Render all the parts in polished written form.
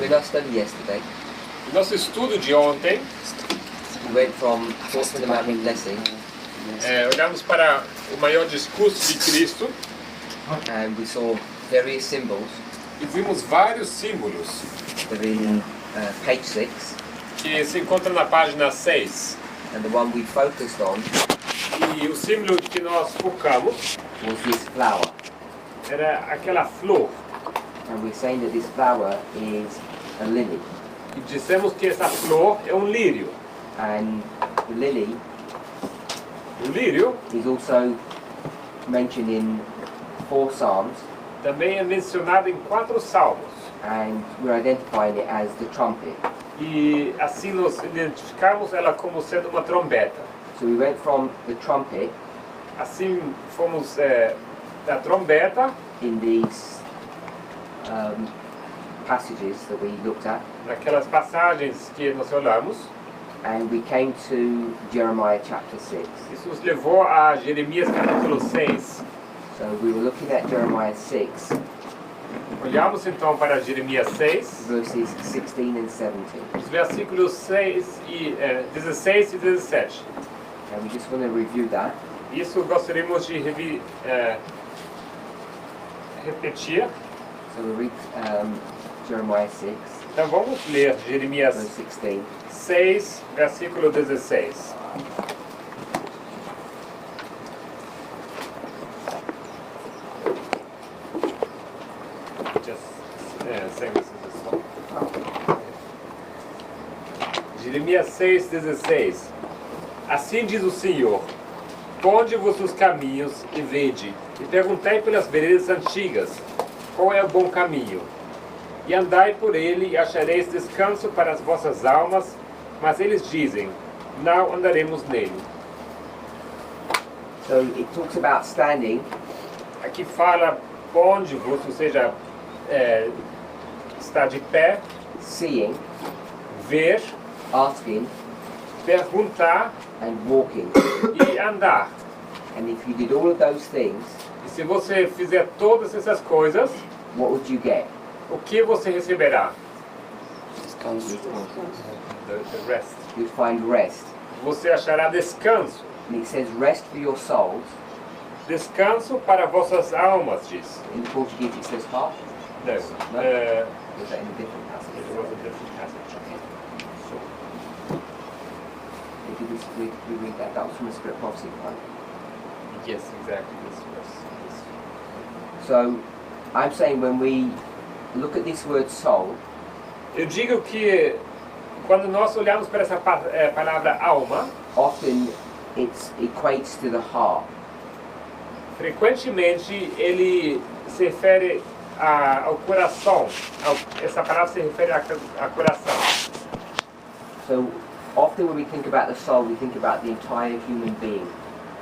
In our study yesterday, Nosso estudo de ontem, we went from Fourth Fundamental Blessing olhamos para o maior discurso de Cristo and we saw various symbols e vimos vários símbolos that are in page 6, que se encontram na página 6. and the one we focused on E o símbolo que nós focamos was this flower. era aquela flor. And we're saying that this flower is a lily, E dissemos que essa flor é um lírio. and the lily O lírio is also mentioned in 4 Psalms, também é mencionado em 4 salmos. and we're identifying it as the trumpet. E assim nós identificamos ela como sendo uma trombeta. So we went from the trumpet Assim fomos da trombeta, in these passages that we looked at, naquelas passagens que nós olhamos. and we came to Jeremiah chapter 6. Isso nos levou a Jeremias capítulo 6. So we were looking at Jeremiah 6, Olhamos então para Jeremias 6, verses 16 and 17. os versículos 16 e 17. And we just want to review that. Isso gostaríamos de repetir. So we'll read Jeremiah 6, Então vamos ler Jeremias verse 16. 6, versículo 16. Jeremias 6, 16. Assim diz o Senhor: ponde-vos os caminhos e vede, e perguntai pelas veredas antigas, qual é o bom caminho? E andai por ele, e achareis descanso para as vossas almas, mas eles dizem, não andaremos nele. So it talks about standing, Aqui fala ponde-vos, ou seja, estar de pé, seeing, ver, asking, perguntar and walking. e andar. And if you did all of those things, E se você fizer todas essas coisas, what would you get? o que você receberá? The rest. You'd find rest. Você achará descanso. And it says rest for your souls. Descanso para vossas almas, diz. In the Portuguese it says heart. No. No? Is that in a different passage? It was a different passage. Did we read that? That was from the Spirit Prophecy quote. Yes, exactly. This was. So I'm saying when we look at this word soul, Eu digo que quando nós olhamos para essa palavra alma, often it equates to the heart. frequentemente ele se refere ao coração. Essa palavra se refere a coração. So often when we think about the soul, we think about the entire human being.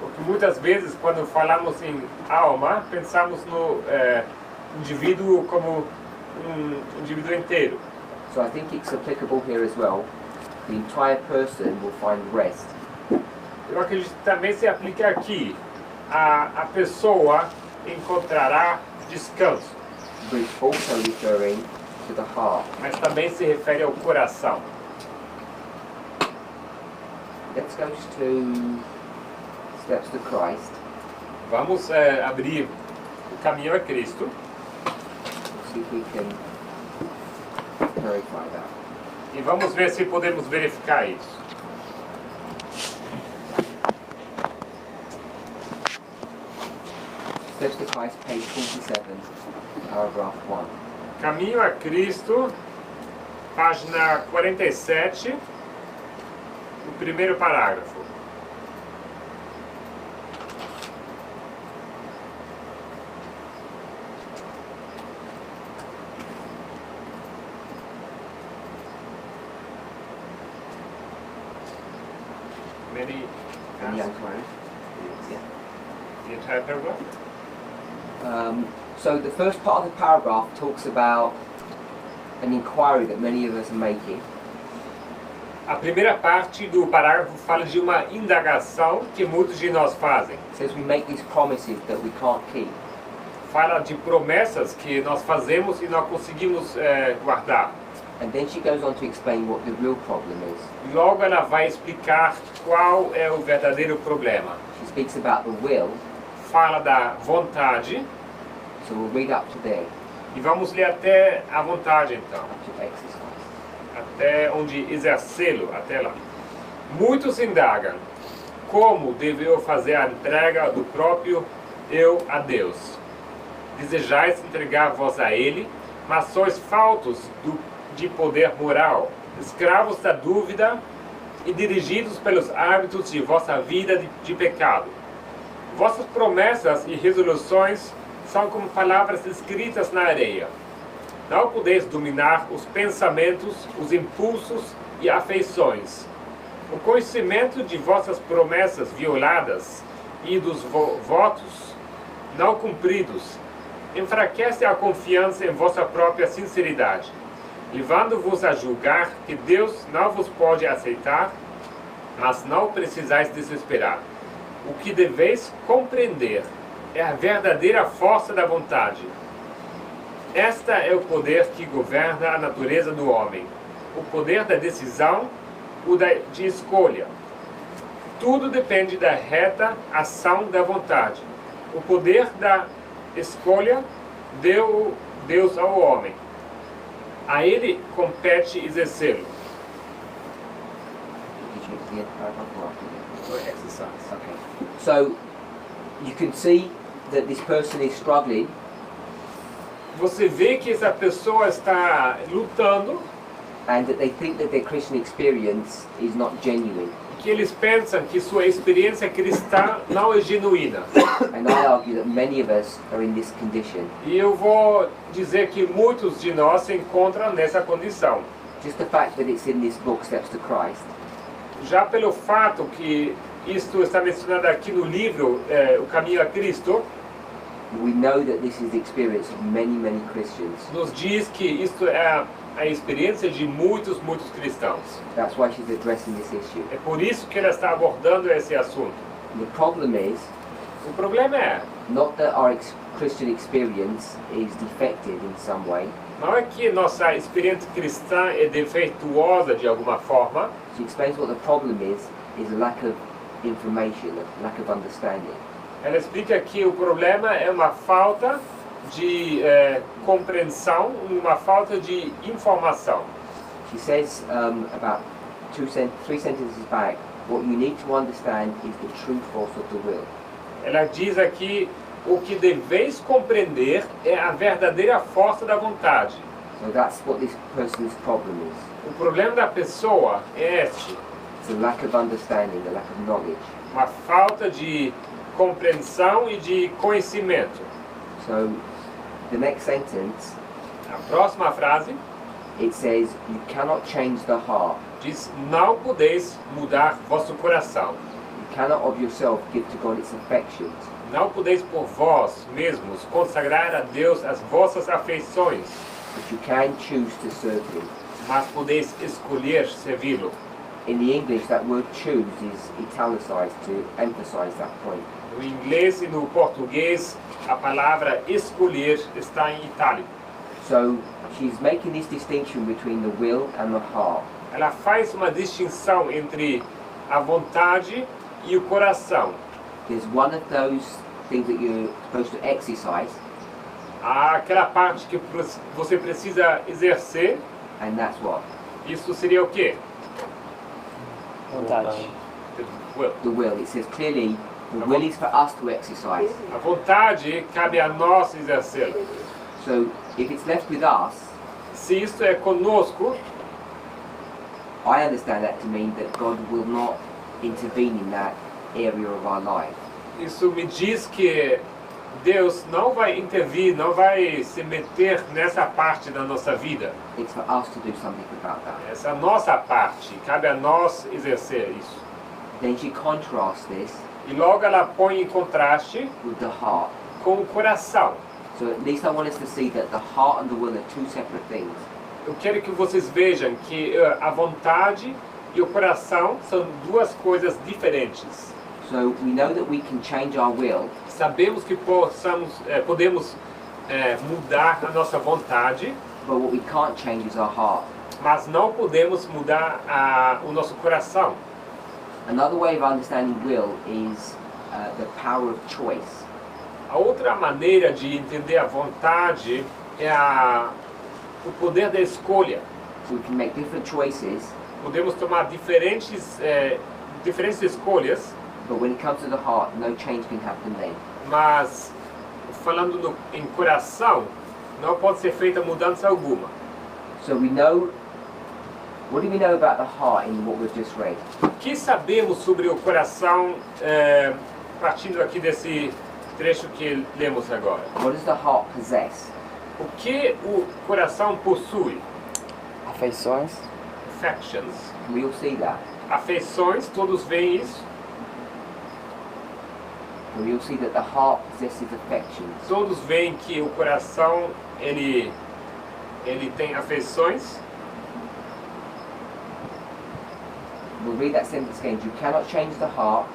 Porque muitas vezes, quando falamos em alma, pensamos no indivíduo como indivíduo inteiro. So I think it's applicable here as well. The entire person will find rest. Eu acredito que também se aplica aqui. A pessoa encontrará descanso, But it's also referring to the heart. mas também se refere ao coração. Let's go to Steps to Christ. Vamos abrir o caminho a Cristo. See if we can verify that. E vamos ver se podemos verificar isso. Steps to Christ, page 47, paragraph 1. Caminho a Cristo, página 47, o primeiro parágrafo. Many inquiries? Yeah. the entire paragraph? So the first part of the paragraph talks about an inquiry that many of us are making. A primeira parte do parágrafo fala de uma indagação que muitos de nós fazem. It says we make these promises that we can't keep. Fala de promessas que nós fazemos e não conseguimos guardar. And then she goes on to explain what the real problem is. Logo ela vai explicar qual é o verdadeiro problema. She speaks about the will, Fala da vontade, so we'll read up to there, e vamos ler até a vontade então. up to exercise. Até onde exercê-lo, até lá. Muitos indagam, como devo eu fazer a entrega do próprio eu a Deus? Desejais entregar vós a Ele, mas sois faltos de poder moral, escravos da dúvida e dirigidos pelos hábitos de vossa vida de pecado. Vossas promessas e resoluções são como palavras escritas na areia. Não podeis dominar os pensamentos, os impulsos e afeições. O conhecimento de vossas promessas violadas e dos votos não cumpridos enfraquece a confiança em vossa própria sinceridade, levando-vos a julgar que Deus não vos pode aceitar, mas não precisais desesperar. O que deveis compreender é a verdadeira força da vontade. Esta é o poder que governa a natureza do homem, o poder da decisão, de escolha. Tudo depende da reta ação da vontade. O poder da escolha deu Deus ao homem. A ele compete exercê-lo. Did you get the paragraph or after that? Exercise. Okay. So you can see that this person is struggling, Você vê que essa pessoa está lutando, and that they think that their Christian experience is not genuine. que eles pensam que sua experiência cristã não é genuína. And I argue that many of us are in this condition. E eu vou dizer que muitos de nós se encontram nessa condição. Just the fact that it's in this book, Steps to Christ, Já pelo fato que isto está mencionado aqui no livro, O Caminho a Cristo, we know that this is the experience of many Christians. nos diz que isto é a experiência de muitos cristãos. That's why she's addressing this issue. É por isso que ela está abordando esse assunto. The problem is O problema é, not that our Christian experience is defective in some way. não é que nossa experiência cristã é defeituosa de alguma forma. She explains what the problem is a lack of information, a lack of understanding. Ela explica que o problema é uma falta de compreensão, uma falta de informação. She says about three sentences back, what you need to understand is the true force of the will. Ela diz aqui, o que deveis compreender é a verdadeira força da vontade. So that's what this person's problem is. O problema da pessoa é este, It's a lack of understanding, a lack of knowledge. uma falta de compreensão e de conhecimento. So the next sentence, A próxima frase it says, you cannot change the heart. diz, não podeis mudar vosso coração. You cannot of yourself give to God its affections. Não podeis por vós mesmos consagrar a Deus as vossas afeições, But you can choose to serve Him. mas podeis escolher servi-lo. In the English, that word choose is italicized to emphasize that point. No inglês e no português, a palavra escolher está em itálico. So she's making this distinction between the will and the heart. Ela faz uma distinção entre a vontade e o coração. There's one of those things that you're supposed to exercise, Há aquela parte que você precisa exercer, and that's what? isso seria o quê? Vontade. Will. The will. It says clearly, the will is for us to exercise. A vontade cabe a nós exercê-la. So if it's left with us, Se isto é conosco, I understand that to mean that God will not intervene in that area of our life. isso me diz que Deus não vai intervir, não vai se meter nessa parte da nossa vida. It's for us to do something about that. Essa é a nossa parte, cabe a nós exercer isso. Then she contrasts this E logo ela põe em contraste with the heart. com o coração. So at least I want us to see that the heart and the will are two separate things. Eu quero que vocês vejam que a vontade e o coração são duas coisas diferentes. So we know that we can change our will, Sabemos que podemos mudar a nossa vontade, but what we can't change is our heart. Mas não podemos mudar o nosso coração. Another way of understanding will is the power of choice. A outra maneira de entender a vontade é o poder da escolha. So we can make different choices, Podemos tomar diferentes escolhas, but when it comes to the heart, no change can happen then. mas falando em coração, não pode ser feita mudança alguma. So we know, what do we know about the heart in what we've just read? O que sabemos sobre o coração, partindo aqui desse trecho que lemos agora? What does the heart possess? O que o coração possui? Afeições. Affections. Can we all see that? Afeições, todos veem isso. Can we all see that the heart possesses affections? Todos veem que o coração, ele tem afeições. We'll read that sentence again. You cannot change the heart.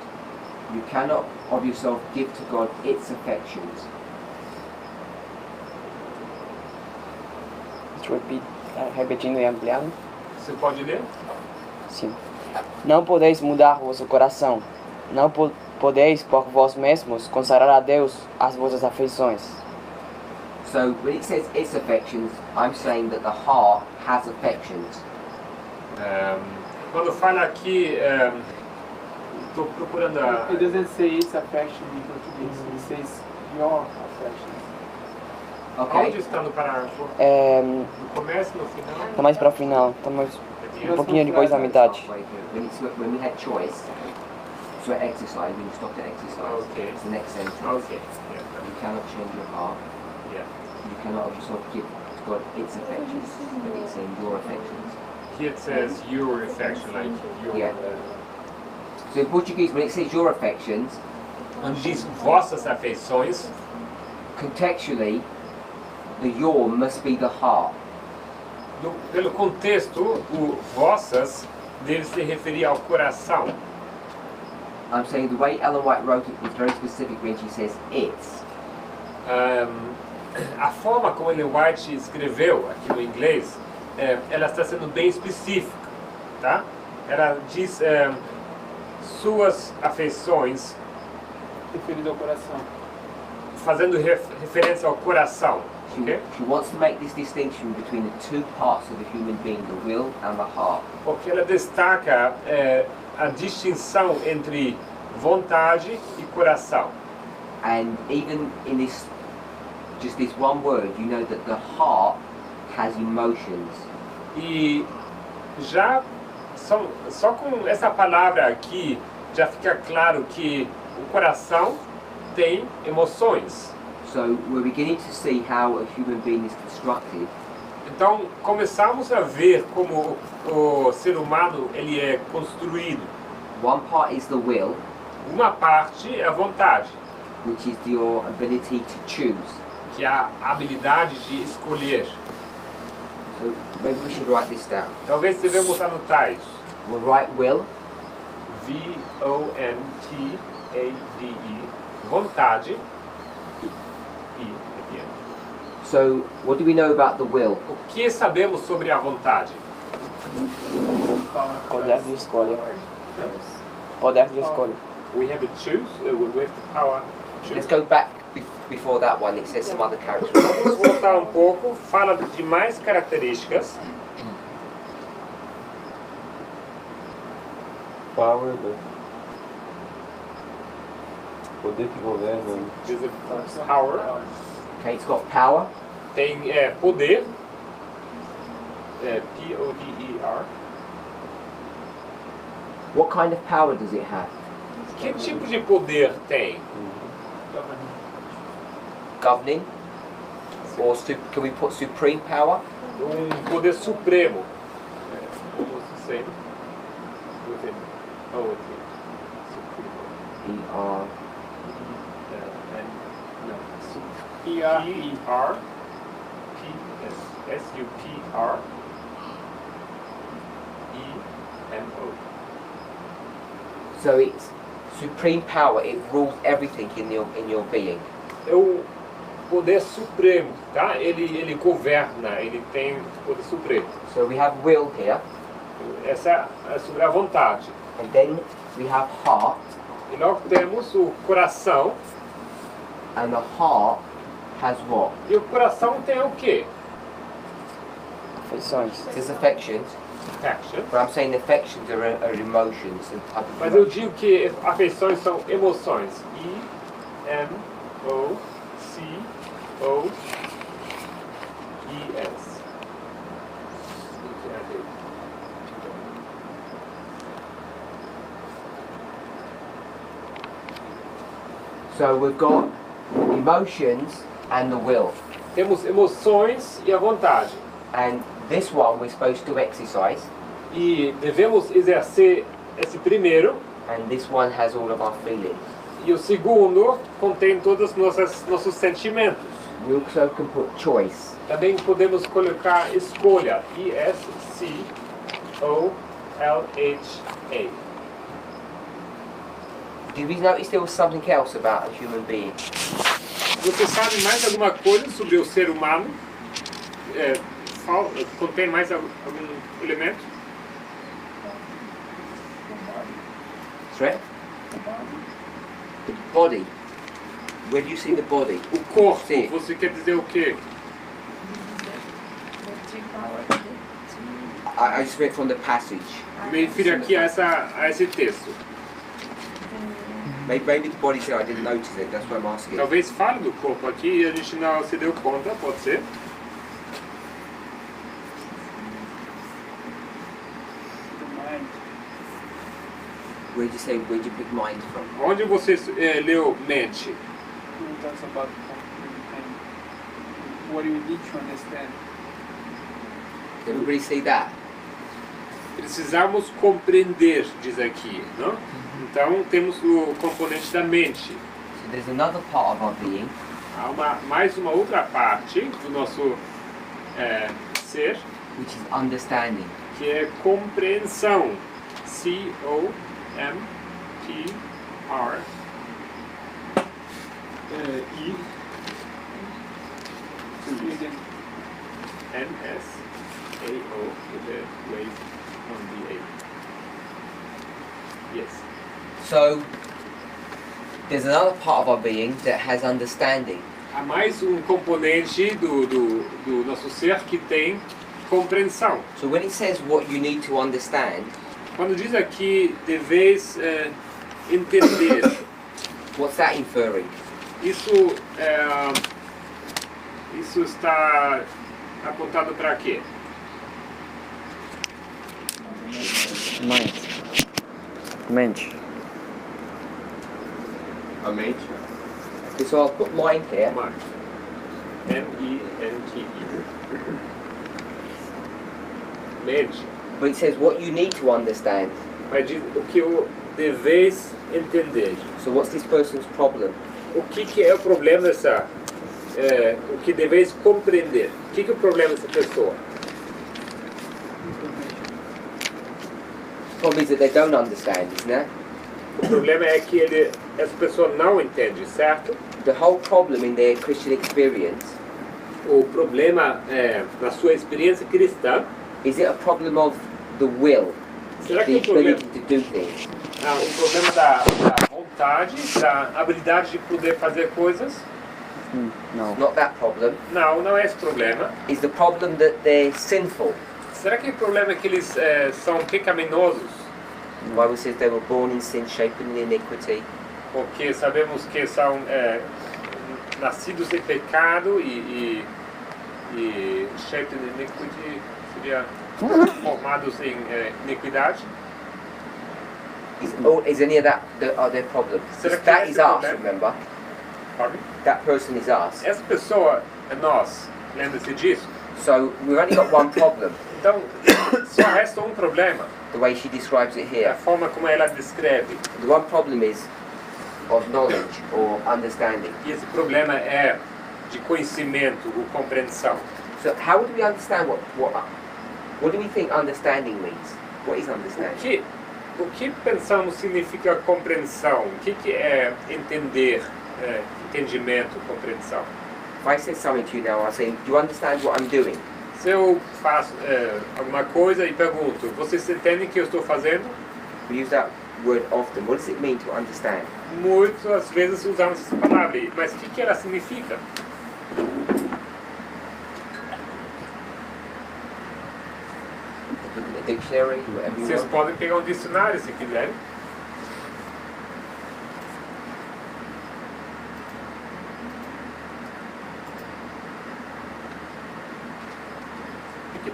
You cannot of yourself give to God its affections. Deixa eu repetir, repetindo e ampliando. Você pode ler? Sim. Não podeis mudar vosso coração. Não podeis por vós mesmos consagrar a Deus as vossas afeições. So when it says its affections, I'm saying that the heart has affections. Quando fala aqui, estou procurando a... It doesn't say its affection in Portuguese. It says your affections. Okay? Onde está no parágrafo? No começo, no final? Tá mais para o final, tá mais um pouquinho depois da metade. Halfway through. When we had choice, so at exercise, when you stopped at exercise, Okay. it's the next sentence. Okay. You cannot change your heart. Yeah. You cannot of yourself give to God its affections. But it's saying your affections. Here it says your affection, like your... Yeah. So in Portuguese, when it says your affections, Onde diz vossas afeições, contextually, the your must be the heart. pelo contexto, o vossas deve se referir ao coração. I'm saying the way Ellen White wrote it is very specific when she says its. A forma como Ellen White escreveu aqui no inglês, ela está sendo bem específica, tá? Ela diz suas afeições, Referido ao coração. fazendo referência ao coração. Okay? She wants to make this distinction between the two parts of the human being, the will and the heart. Porque ela destaca a distinção entre vontade e coração. And even in this, just this one word, you know that the heart has emotions. E já só com essa palavra aqui já fica claro que o coração tem emoções. So we're beginning to see how a human being is constructed. Então começamos a ver como o ser humano ele é construído. One part is the will, Uma parte é a vontade, which is your ability to choose. que é a habilidade de escolher. So maybe we should write this down. Talvez devemos anotar isso. We'll write will, Vontade, vontade. so what do we know about the will? O que sabemos sobre a vontade? Poder de escolha. Poder de escolha. We have to choose, we have the power to Let's choose. go back before that one, it says some other characteristics. Vamos voltar um pouco, fala de mais características. Power, poder que governa. Diz a power, Okay, it's got power, tem poder, P-O-D-E-R. what kind of power does it have? Que tipo de poder tem? Governing? Or can we put supreme power? Poder supremo. Almost the same. Within. Oh, within. Supremo. E-R. P-R. S-U-P-R. E-M-O. So it's supreme power, it rules everything in your being. poder supremo, tá? Ele governa, ele tem poder supremo. So we have will here, Essa é sobre a vontade. and then we have heart, E logo temos o coração. and the heart has what? E o coração tem o quê? Afeições. It says affections, Action. but I'm saying affections are emotions and type of Mas eu emotions. digo que afeições são emoções. E-M-O-C-O-E-S. So we've got emotions and the will. Temos emoções e a vontade. And this one we're supposed to exercise, E devemos exercer esse primeiro. and this one has all of our feelings. E o segundo contém todos os nossos sentimentos. We also can put choice. Também podemos colocar escolha. E-S-C-O-L-H-A. Did we notice there was something else about a human being? Você sabe mais alguma coisa sobre o ser humano? Contém mais algum elemento? Threat? Body. Where do you see the body? O corpo, Sim. você quer dizer o quê? I just read from the passage. Me refiro aqui a esse texto. Maybe the body's there, I didn't notice it, that's why I'm asking. Talvez fale do corpo aqui e a gente não se deu conta, pode ser? The mind. Where'd you pick mind from? Onde você leu mente? When it talks about and what you need to understand. Did everybody see that? Precisamos compreender, diz aqui, não? Então temos o componente da mente. So there's another part of our being, Há mais uma outra parte do nosso ser, which is understanding. que é compreensão. C-O-M-P-R E Reading. N-S-A-O with the raised on the A. Yes. So there's another part of our being that has understanding. Há mais um componente do nosso ser que tem compreensão. So when it says what you need to understand, Quando diz aqui, deveis entender, what's that inferring? isso está apontado para quê? Mente. A mente. Okay, so I'll put mind here. Mente. M-E-N-T-E. Mente. But it says what you need to understand. Mas diz o que deveis entender. So what's this person's problem? O que é o problema dessa... o que deveis compreender. O que é o problema dessa pessoa? The problem is that they don't understand, isn't it? O problema é que essa pessoa não entende, certo? The whole problem in their Christian experience O problema na sua experiência cristã, is it a problem of the will, será que the o problema, ability to do things? o problema da vontade, da habilidade de poder fazer coisas? Não. It's not that problem. Não é esse problema. Is the problem that they're sinful? Será que o problema é que eles são pecaminosos? The Bible says they were born in sin, shapen in iniquity. Porque sabemos que são nascidos em pecado e shaped in iniquity seria formados em iniquidade. Is any of that their problem? Será que That esse is é o us, problema? remember? Sabe? That person is us. Essa pessoa é nós, lembra-se disso? So we've only got one problem, Então, só resta um problema, the way she describes it a here. forma como ela descreve. The one problem is of knowledge or understanding. E esse problema é de conhecimento ou compreensão. So how would we understand what do we think understanding means? What is understanding? O que pensamos significa compreensão? O que é entender, entendimento, compreensão? If I said something to you now, I say, do you understand what I'm doing? Se eu faço alguma coisa e pergunto, vocês entendem o que eu estou fazendo? We use that word often. What does it mean to understand? Muitas vezes usamos essa palavra, mas o que ela significa? Look at the dictionary, whatever you Vocês want. podem pegar um dicionário se quiserem.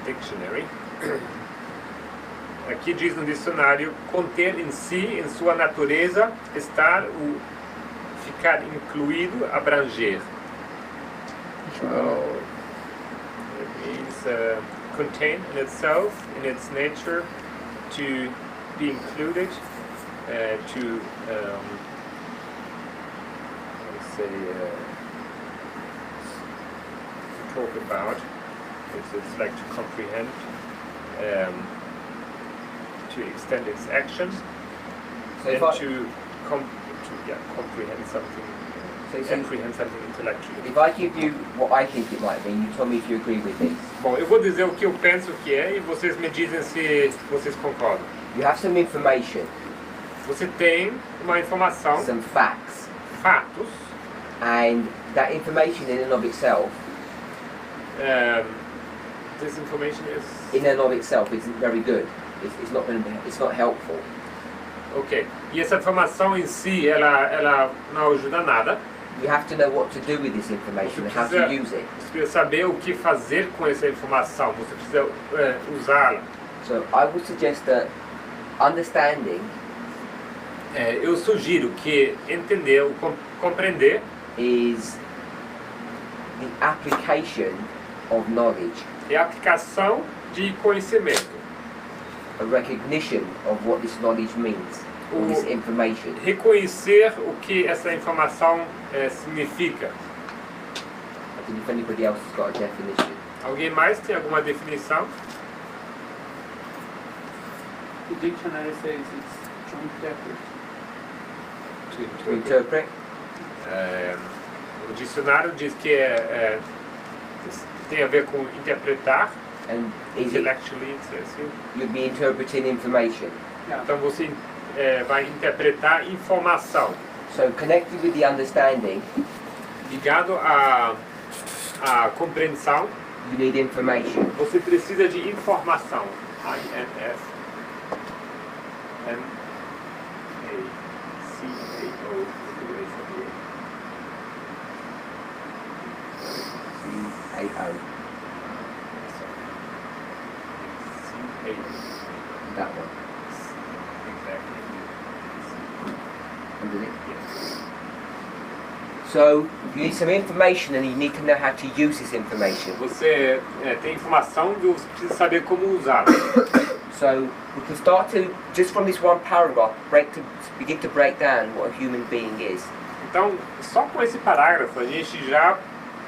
Dictionary. Aqui diz no dicionário, conter em si, em sua natureza, estar, ficar incluído, abranger. So, it means contain in itself, in its nature, to be included, to talk about. It's like to comprehend, to extend its action, So and if I, to comprehend something, so apprehend something intellectually. if I give you what I think it might mean, you tell me if you agree with this. Bom, eu vou dizer o que eu penso que é e vocês me dizem se vocês concordam. You have some information, Você tem uma informação, some facts, fatos, and that information in and of itself, this information is... in and of itself, isn't very good. It's not going to be, it's not helpful. Ok. E essa informação em si, ela não ajuda nada. You have to know what to do with this information and how to use it. Você precisa saber o que fazer com essa informação. Você precisa usá-la. So I would suggest that understanding Eu sugiro que entender, compreender, is the application of knowledge, é a aplicação de conhecimento. a recognition of what this knowledge means, or this information. Reconhecer o que essa informação significa. I don't know if anybody else has got a definition. Alguém mais tem alguma definição? The dictionary says it's to interpret. To interpret, O dicionário diz que tem a ver com interpretar, and is it, intellectually, assim. you'll be interpreting information. Yeah. Então você vai interpretar informação. So connected with the understanding, Ligado à compreensão, you need information. você precisa de informação. INF MACAO. C-A-O, that one, underneath. So you need some information and you need to know how to use this information. Você tem informação e você precisa saber como usá-la. So we can start to, just from this one paragraph, begin to break down what a human being is. Então, só com esse parágrafo a gente já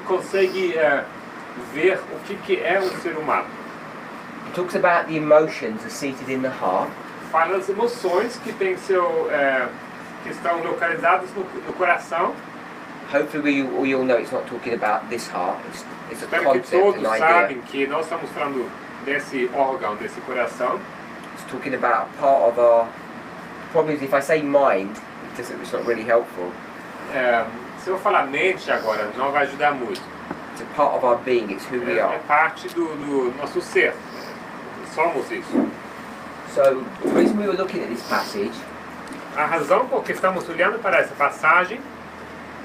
consegue ver o que é um ser humano. It talks about the emotions are seated in the heart. Fala das emoções que que estão localizadas no coração. Hopefully we all know it's not talking about this heart, it's a Espero que concept, todos an idea. sabem que nós estamos falando desse órgão, desse coração. It's talking about a part of our, probably if I say mind, it's not really helpful. Se eu falar mente agora, não vai ajudar muito. It's a part of our being, it's who we É are. parte do nosso ser. Somos isso. So the reason we were looking at this passage, A razão por que estamos olhando para essa passagem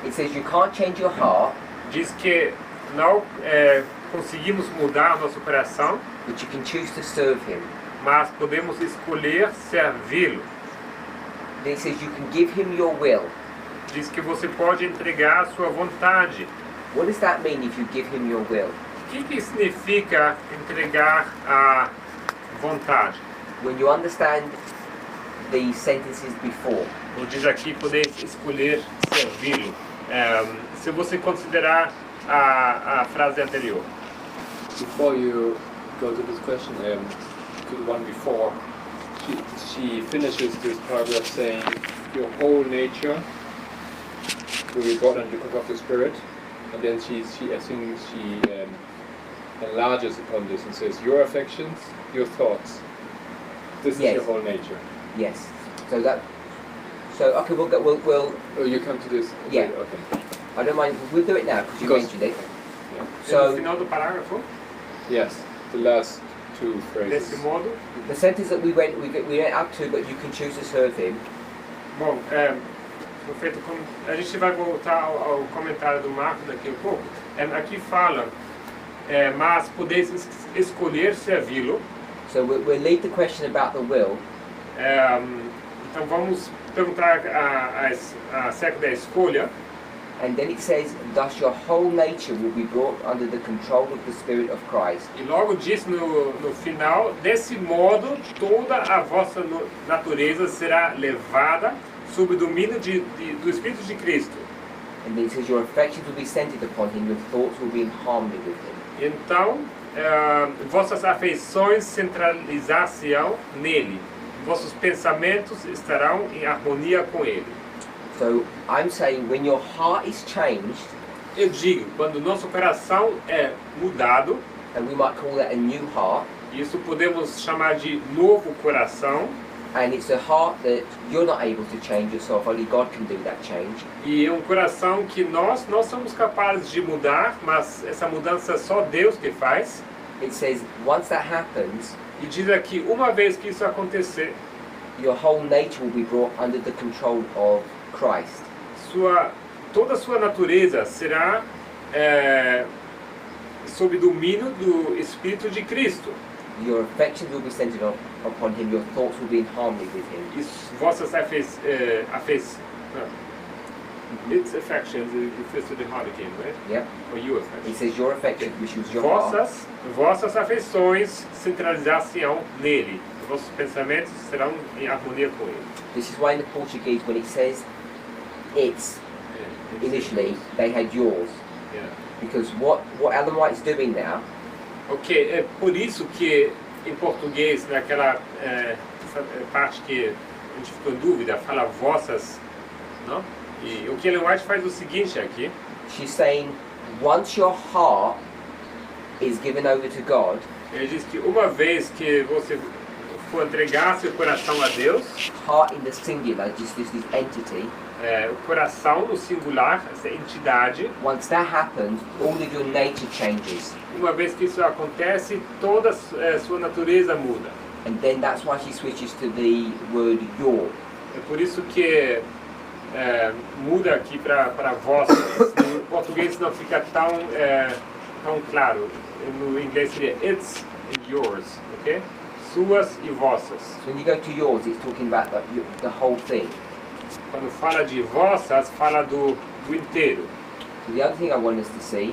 it says you can't change your heart, diz que não conseguimos mudar o nosso coração, but you can choose to serve him. mas podemos escolher servi-lo. Then it says you can give him your will. Diz que você pode entregar a sua vontade. What does that mean if you give him your will? O que significa entregar a vontade? When you understand the sentences before, Ou diz aqui poder escolher servi-lo. Se você considerar a frase anterior. Before you go to this question, to the one before, she finishes this paragraph saying, your whole nature will be brought under the control of the Spirit. And then I think she enlarges upon this and says, your affections, your thoughts. This Yes. is your whole nature. Yes. So okay, we'll. Oh, you come to this? Yeah. Okay. I don't mind. We'll do it now because you Because- mentioned it. Yeah. No So final do parágrafo, Yes, the last two phrases. desse modo. the sentence that we went up to, but you can choose to serve him. Bom, feito a gente vai voltar ao comentário do Marco daqui a pouco. Aqui fala, mas podeis escolher servi-lo. So we'll leave the question about the will, Então vamos perguntar acerca da escolha. and then it says, thus your whole nature will be brought under the control of the Spirit of Christ. E logo diz no final, desse modo toda a vossa natureza será levada sob o domínio do Espírito de Cristo. And then it says, your affections will be centered upon him, your thoughts will be in harmony with him. Então, vossas afeições centralizar-se-ão nele, vossos pensamentos estarão em harmonia com ele. So I'm saying when your heart is changed, Eu digo, quando o nosso coração é mudado, and we might call that a new heart, isso podemos chamar de novo coração, and it's a heart that you're not able to change yourself, only God can do that change. e é um coração que nós somos capazes de mudar, mas essa mudança só Deus que faz. It says once that happens, E diz aqui, uma vez que isso acontecer, your whole nature will be brought under the control of Christ. toda a sua natureza será sob domínio do Espírito de Cristo. Your affections will be centered upon him, your thoughts will be in harmony with him. E vossas its affections, it refers to the heart again, right? Yep. Or your It affections. says your affections, which was your heart, Vossas afeições centralizar-se-ão nele. Vossos pensamentos serão em harmonia com ele. this is why in the Portuguese when it says it's, initially they had yours. Yeah. Because what Ellen White's doing now, Ok, é por isso que em português, naquela essa parte que a gente ficou em dúvida, fala vossas, não? E o que Ellen White faz é o seguinte aqui, she's saying once your heart is given over to God, ele diz que uma vez que você for entregar seu coração a Deus, heart in the singular, just this entity, o coração no singular, essa entidade, once that happens, all of your nature changes. uma vez que isso acontece, toda a sua natureza muda. And then that's why she switches to the word your. É por isso que muda aqui para vossas. No português não fica tão claro. No inglês seria it's and yours, ok? Suas e vossas. So when you go to yours, it's talking about the whole thing. Quando fala de vossas, fala do inteiro. So the other thing I want us to see,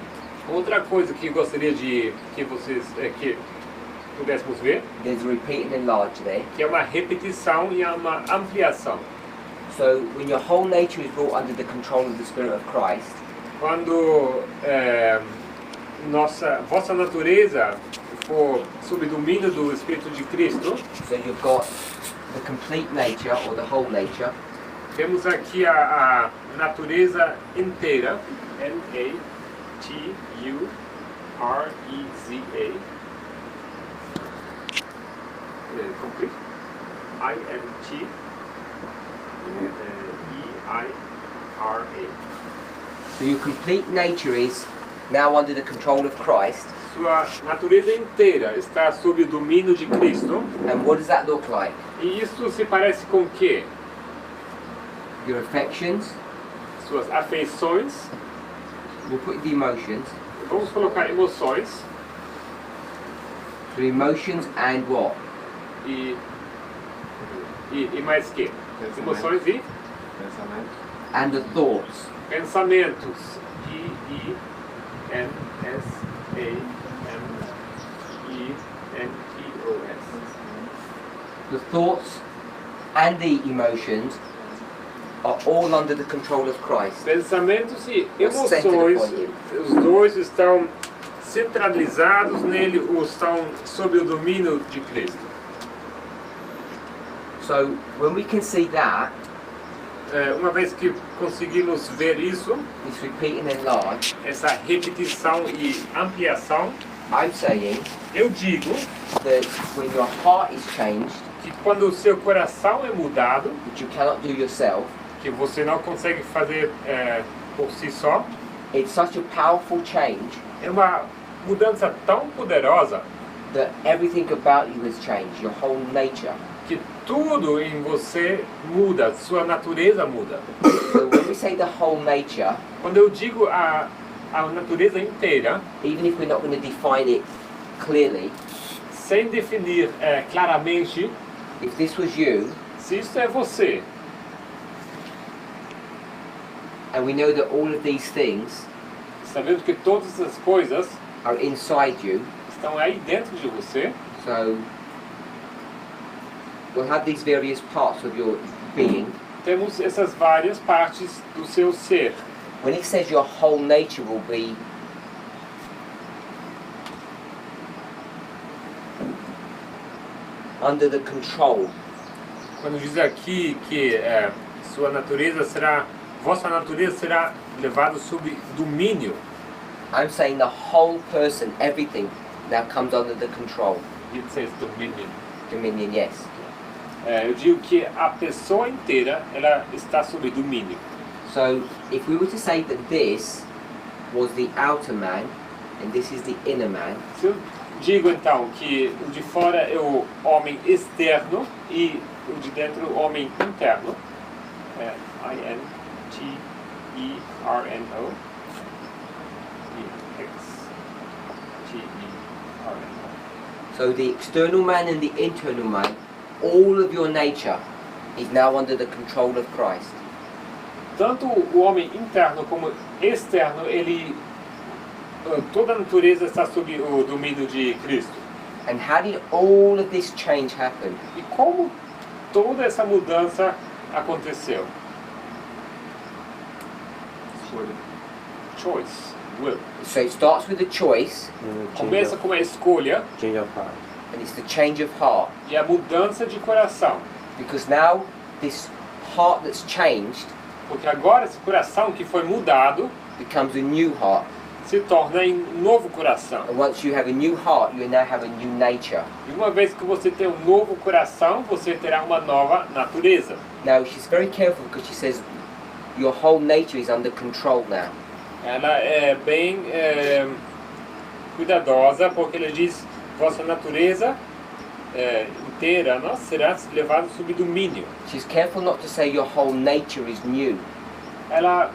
Outra coisa que gostaria de que vocês que pudéssemos ver, there's a repeat and enlarge there. que é uma repetição e uma ampliação. So when your whole nature is brought under the control of the Spirit of Christ, Quando vossa natureza for sob domínio do Espírito de Cristo, so you've got the complete nature or the whole nature, temos aqui a natureza inteira, N-A-T-U-R-E-Z-A, complete, I-N-T-E-I-R-A. so your complete nature is now under the control of Christ. Sua natureza inteira está sob o domínio de Cristo. And what does that look like? E isso se parece com o quê? Your affections, Suas afeições, we'll put the emotions. vamos colocar emoções So emotions and what? e mais que? Emoções e And the thoughts. pensamentos. Pensamentos. The thoughts and the emotions are all under the control of Christ. Pensamentos e Centered emoções, upon him. os dois estão centralizados nele, ou estão sob o domínio de Cristo. So when we can see that, uma vez que conseguimos ver isso, this repeat and enlarge, essa repetição e ampliação, I'm saying eu digo that when your heart is changed, que quando o seu coração é mudado, which you cannot do yourself, que você não consegue fazer por si só, it's such a powerful change é uma mudança tão poderosa that everything about you has changed, your whole nature. que tudo em você muda, sua natureza muda. So when we say the whole nature, Quando eu digo a natureza inteira, even if we're not going to define it clearly, sem definir claramente, if this was you, se isso é você, and we know that all of these things sabendo que todas essas coisas are inside you, estão aí dentro de você, so you'll have these various parts of your being. temos essas várias partes do seu ser. When it says your whole nature will be under the control, Quando diz aqui que vossa natureza será levada sob domínio, I'm saying the whole person, everything now comes under the control. it says dominion. Dominion, yes. Eu digo que a pessoa inteira ela está sob domínio. So if we were to say that this was the outer man and this is the inner man, Se eu digo então que o de fora é o homem externo e o de dentro o homem interno, I-N-T-E-R-N-O, E-X-T-E-R-N-O. so the external man and the internal man, all of your nature is now under the control of Christ. Tanto o homem interno como externo, toda a natureza está sob o domínio de Cristo. And how did all of this change happen? E como toda essa mudança aconteceu? Choice, will. So it starts with a choice, Começa com a escolha Change of heart. and it's the change of heart. e a mudança de coração. Because now this heart that's changed Porque agora esse coração que foi mudado becomes a new heart. se torna em um novo coração. And once you have a new heart, you now have a new nature. E uma vez que você tem um novo coração, você terá uma nova natureza. Now she's very careful because she says your whole nature is under control now. Ela é bem cuidadosa porque ela diz vossa natureza inteira será levada sob domínio. She's careful not to say your whole nature is new. Ela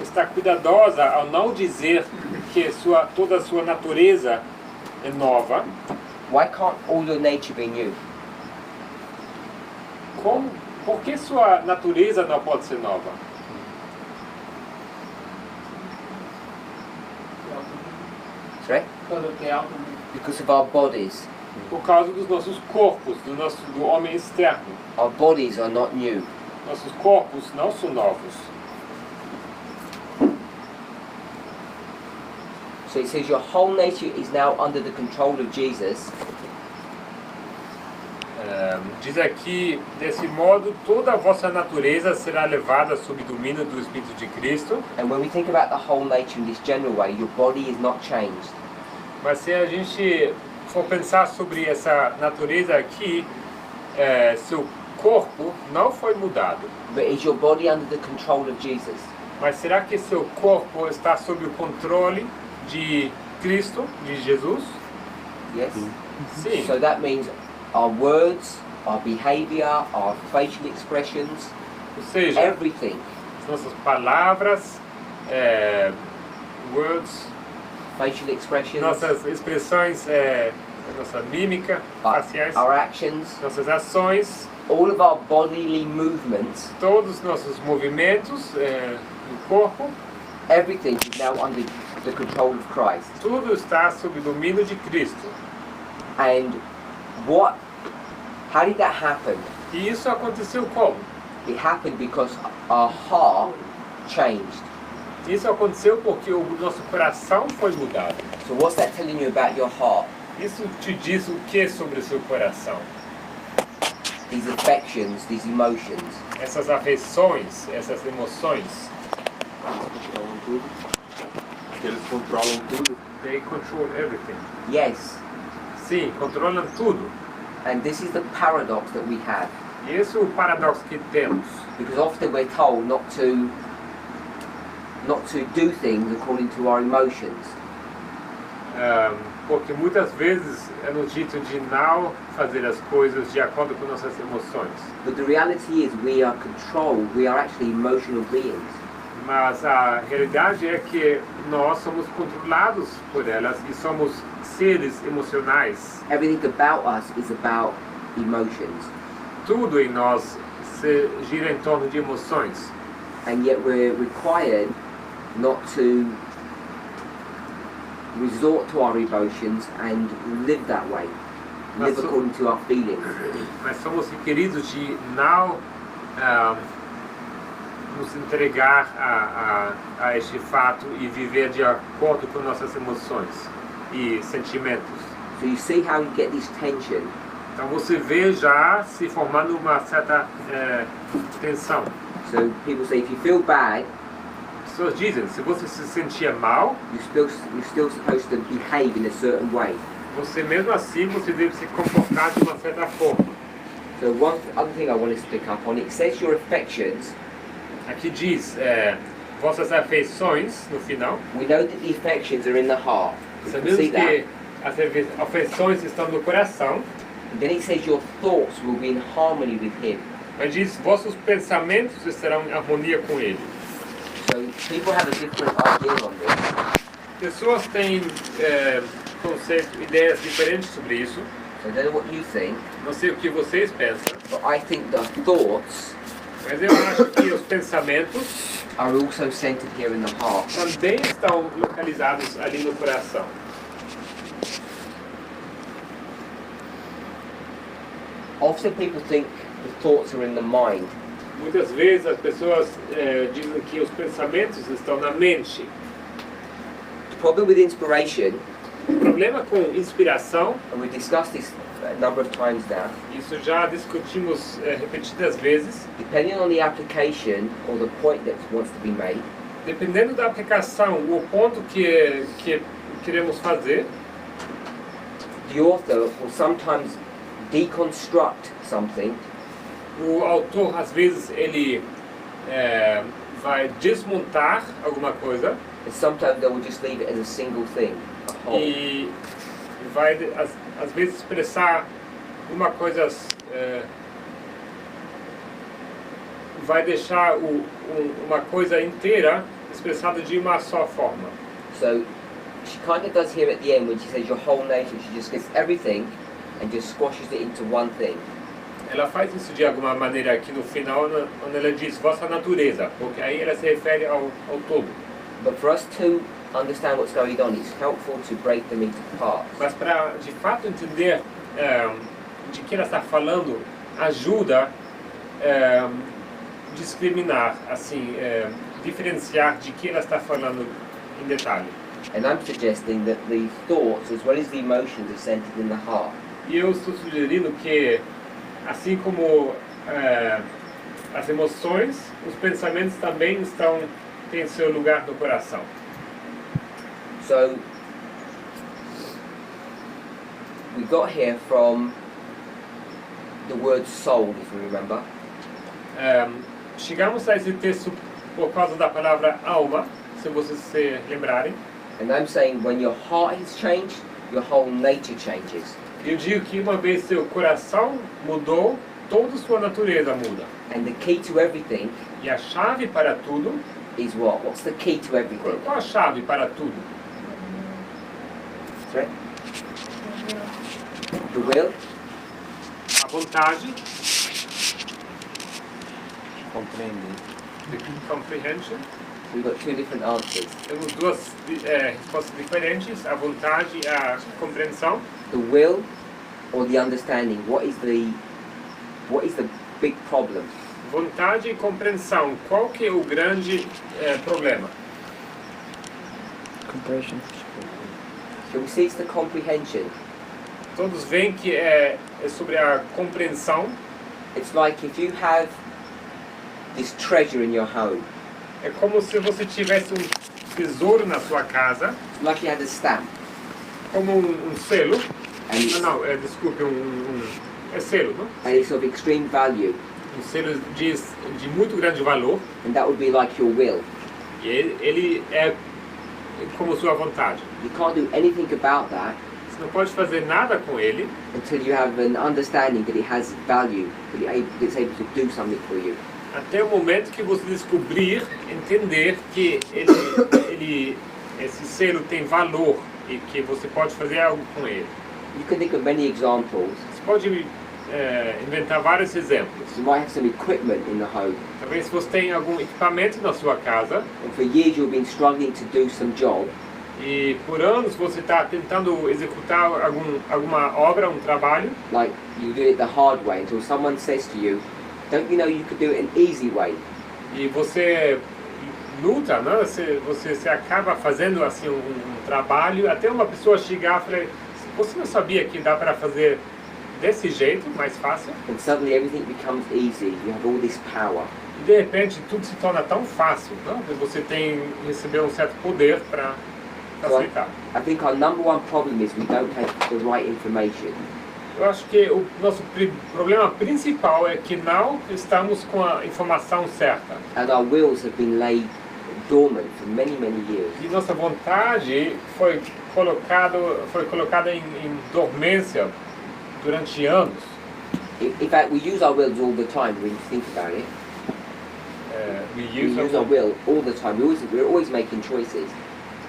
está cuidadosa ao não dizer que toda a sua natureza é nova. Why can't all your nature be new? Por que sua natureza não pode ser nova? Sorry? Because of the outer man. Because of our bodies. Por causa dos nossos corpos, do homem externo. Our bodies are not new. Nossos corpos não são novos. So it says your whole nature is now under the control of Jesus. Diz aqui, desse modo, toda a vossa natureza será levada sob domínio do Espírito de Cristo. And when we think about the whole nature in this general way, your body is not changed. Mas se a gente for pensar sobre essa natureza aqui, seu corpo não foi mudado. But is your body under the control of Jesus? Mas será que seu corpo está sob o controle de Cristo, de Jesus? Yes? Sim. So that means our words, our behavior, our facial expressions, Ou seja, everything, as nossas palavras, words, facial expressions, nossas expressões, nossa mímica, faciais, our actions, nossas ações, all of our bodily movements, todos os nossos movimentos do corpo, everything is now under the control of Christ. tudo está sob o domínio de Cristo. And how did that happen? E isso aconteceu como? It happened because our heart changed. Isso aconteceu porque o nosso coração foi mudado. So what's that telling you about your heart? Isso te diz o que sobre o seu coração? these affections, these emotions. essas afeições, essas emoções, Controlam tudo. Eles controlam tudo. they control everything. Yes, Sim, controlam tudo. and this is the paradox that we have, E esse é o paradoxo que temos. because often we're told not to do things according to our emotions. Porque muitas vezes é nos dito de não fazer as coisas de acordo com nossas emoções. But the reality is we are controlled, we are actually emotional beings. Mas a realidade é que nós somos controlados por elas e somos seres emocionais. Everything about us is about emotions, Tudo em nós se gira em torno de emoções. and yet we're required not to resort to our emotions and live that way, live Mas so- according to our feelings. Mas somos requeridos de não nos entregar a este fato e viver de acordo com nossas emoções e sentimentos. So you see how you get this tension. Então você vê já se formando uma certa tensão. So people say if you feel bad, As pessoas dizem, se você se sentia mal, you're still supposed to behave in a certain way. você mesmo assim você deve se comportar de uma certa forma. So one other thing I want us to pick up on, it says your affections. Aqui diz vossas afeições no final. We know that the affections are in the heart. We can Sabemos see that. que as afeições estão no coração. And then it says your thoughts will be in harmony with Him. Mas diz, vossos pensamentos estarão em harmonia com Ele. So people have a different idea on this. Pessoas têm ideias diferentes sobre isso. So I don't know what you think, Não sei o que vocês pensam, but I think the thoughts mas eu acho que os pensamentos are also centered here in the heart. também estão localizados ali no coração. Often people think the thoughts are in the mind, Muitas vezes as pessoas dizem que os pensamentos estão na mente. the problem with inspiration, O problema com inspiração, and we discussed this a number of times now, isso já discutimos repetidas vezes, depending on the application or the point that wants to be made, dependendo da aplicação, o ponto que queremos fazer, the author will sometimes deconstruct something o autor às vezes ele vai desmontar alguma coisa and sometimes they will just leave it as a single thing, a whole. e vai às vezes expressar uma coisa, vai deixar uma coisa inteira expressada de uma só forma. So she kind of does here at the end when she says your whole nature, she just gets everything and just squashes it into one thing. Ela faz isso de alguma maneira aqui no final, onde ela diz vossa natureza, porque aí ela se refere ao todo. But for us to understand what's going on, it's helpful to break them into parts. Mas para de fato entender de que ela está falando, ajuda discriminar, assim, diferenciar de que ela está falando em detalhe. And I'm suggesting that the thoughts as well as the emotions are centered in the heart. E eu estou sugerindo que, assim como as emoções, os pensamentos também têm seu lugar no coração. So we got here from the word soul, if you remember. Chegamos a esse texto por causa da palavra alma, se vocês se lembrarem. And I'm saying when your heart is changed, your whole nature changes. Eu digo que uma vez seu coração mudou, toda sua natureza muda. And the key to everything E a chave para tudo, is what? What's the key to everything? qual a chave para tudo? Sorry? The will, A vontade, Compreender. the comprehension. we've got two different answers. Temos duas respostas diferentes, a vontade e a compreensão. The will or the understanding. What is the big problem? Vontade e compreensão, qual que é o grande problema? Compression. So we see it's the comprehension. Todos veem que é sobre a compreensão. It's like if you have this treasure in your home, É como se você tivesse um tesouro na sua casa, like you had a stamp, como um selo. and it's, Não, desculpe, é selo, não? and it's of extreme value, Um selo de muito grande valor. and that would be like your will. E ele é como sua vontade. You can't do anything about that Você não pode fazer nada com ele until you have an understanding that it has value, that it's able to do something for you. até o momento que você descobrir, entender que esse selo tem valor e que você pode fazer algo com ele. You can think of many examples. Você pode inventar vários exemplos. You might have some equipment in the home, Talvez você tenha algum equipamento na sua casa and for years you've been struggling to do some job, e por anos você está tentando executar alguma obra, um trabalho, like you do it the hard way until someone says to you, don't you know you could do it an easy way? e você luta, né? Você acaba fazendo assim um trabalho até uma pessoa chegar e falar, você não sabia que dá para fazer desse jeito, mais fácil? And suddenly everything becomes easy. You have all this power. E de repente tudo se torna tão fácil, né? Você recebeu um certo poder para So facilitar. I think our number one problem is we don't have the right information. Eu acho que o nosso problema principal é que não estamos com a informação certa. And our wills have been laid dormant for many, many years. E nossa vontade foi colocada em dormência durante anos. In fact, we use our wills all the time when you think about it. We We use our will all the time. We're always making choices.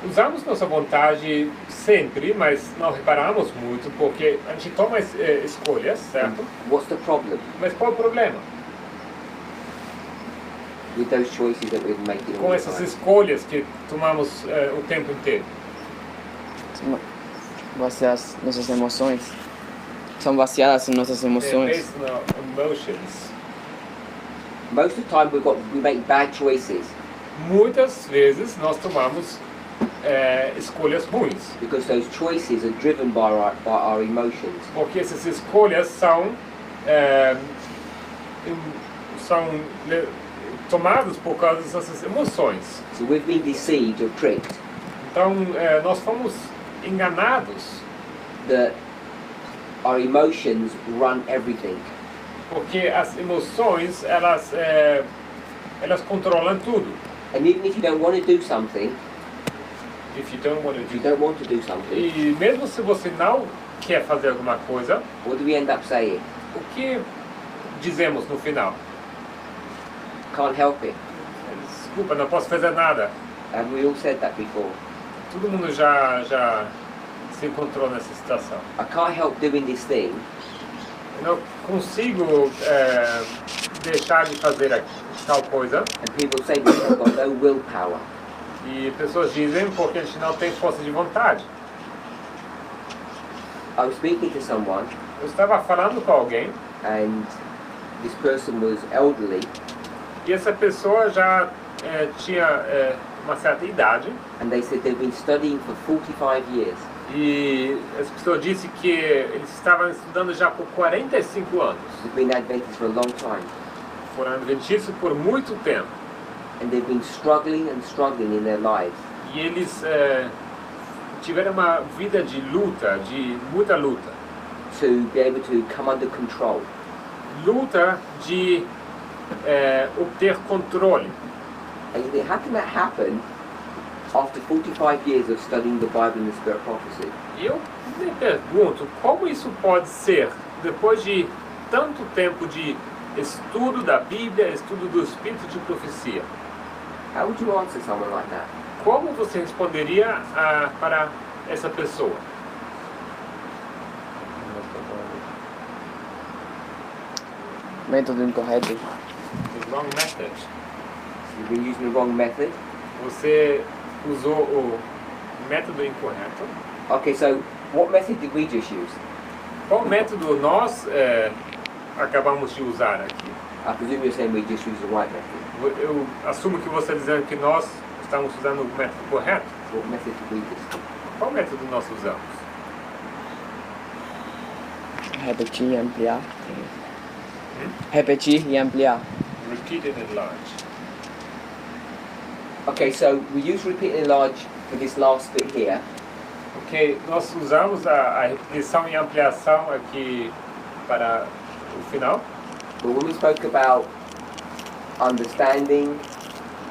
Usamos nossa vontade sempre, mas não reparamos muito porque a gente toma escolhas, certo? What's the problem Mas qual é o problema? with those choices that we're making all Com the essas time? escolhas que tomamos o tempo inteiro. Baseadas nossas emoções. São baseadas em nossas emoções. Based on emotions. Most of the time we make bad choices Muitas vezes nós tomamos escolhas ruins, because those choices are driven by our emotions. porque essas escolhas são tomadas por causa dessas emoções. So we've been deceived or tricked Então nós fomos enganados that our emotions run everything. porque as emoções elas controlam tudo. And even if you don't want to do something, If you don't want to if you do. don't want to do something, E mesmo se você não quer fazer alguma coisa, what do we end up saying? o que dizemos no final? Can't help it. Desculpa, não posso fazer nada. Have we all said that before? Todo mundo já se encontrou nessa situação. I can't help doing this thing Eu não consigo deixar de fazer tal coisa. and people say we have got no willpower. E pessoas dizem porque a gente não tem força de vontade. I was speaking to someone Eu estava falando com alguém and this person was elderly e essa pessoa já tinha uma certa idade and they said they've been studying for 45 years. e essa pessoa disse que eles estavam estudando já por 45 anos. They've been Adventists for a long time Foram adventistas por muito tempo and they've been struggling and struggling in their lives. e eles tiveram uma vida de luta, de muita luta. To be able to come under control. Luta de obter controle. And you think, how can that happen after 45 years of studying the Bible and the Spirit of Prophecy? E eu me pergunto como isso pode ser depois de tanto tempo de estudo da Bíblia, estudo do Espírito de profecia. How would you answer someone like that? Como você responderia para essa pessoa? Método incorreto. The wrong method. You've been using the wrong method. Você usou o método incorreto. Okay, so what method did we just use? Qual método nós acabamos de usar aqui? I presume you're saying we just used the right method. Eu assumo que você está dizendo que nós estamos usando o método correto. What method did we use? Qual método nós usamos? Repetir, ampliar. Repetir e ampliar. Repeat and enlarge. Okay, so we use repeat and enlarge for this last bit here. Ok, nós usamos a repetição e ampliação aqui para o final. But when we spoke about understanding,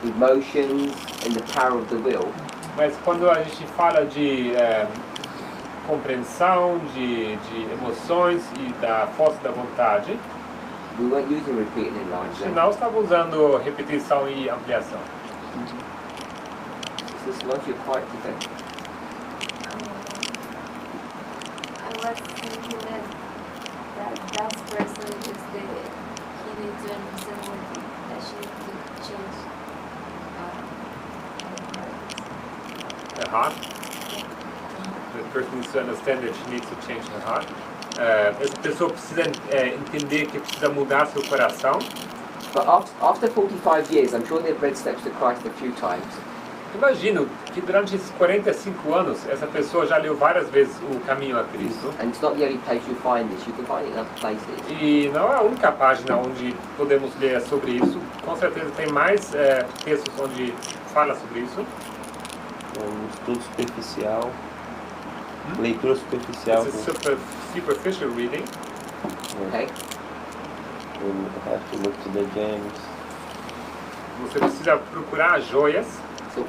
emotions, and the power of the will, Mas quando a gente fala de compreensão, de emoções e da força da vontade, we weren't using repeat and enlarge then. não estava usando repetição e ampliação. This is you're quiet today. I was thinking that person is he needs to understand that she needs to change The heart. The person needs to understand that she needs to change her heart. Essa pessoa precisa entender que precisa mudar seu coração. But after 45 years, I'm sure they've read Steps to Christ a few times. Imagino que durante esses 45 anos, essa pessoa já leu várias vezes o Caminho a Cristo. And it's not the only place you find this, you can find it in other places. E não é a única página onde podemos ler sobre isso. Com certeza tem mais textos onde fala sobre isso. Um estudo superficial, leitura superficial. It's a superficial reading. Okay? You have to look to the gems. Você precisa procurar as joias. So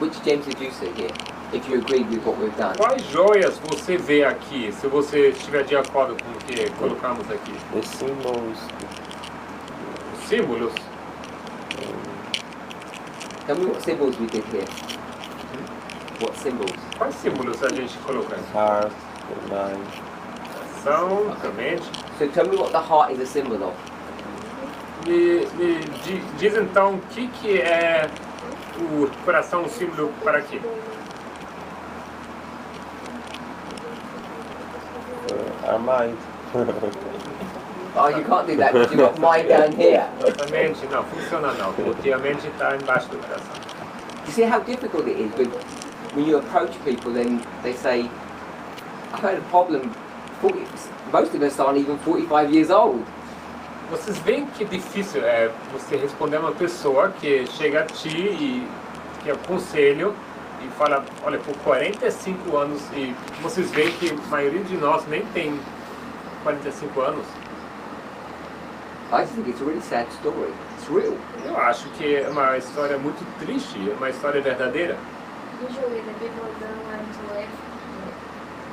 which gems did you see here? If you agreed with what we've done. Quais joias você vê aqui, se você estiver de acordo com o que colocamos aqui? The symbols. Os símbolos. Tell me what symbols we did here. What symbols? Quais símbolos a gente colocou aqui? Heart, the line. Ação, mente. So tell me what the heart is a symbol of. Diz então o que é o coração um símbolo para quê? Our mind. Oh, you can't do that because you've got mine down here. A mente não, funciona não, porque a mente está embaixo do coração. You see how difficult it is when you approach people, then they say, I've had a problem. Most of us aren't even 45 years old. Vocês veem que difícil é você responder a uma pessoa que chega a ti e que é o conselho e fala, olha, por 45 anos, e vocês veem que a maioria de nós nem tem 45 anos. I just think it's a really sad story. It's real. Eu acho que é uma história muito triste, é uma história verdadeira. Usually the people don't want to live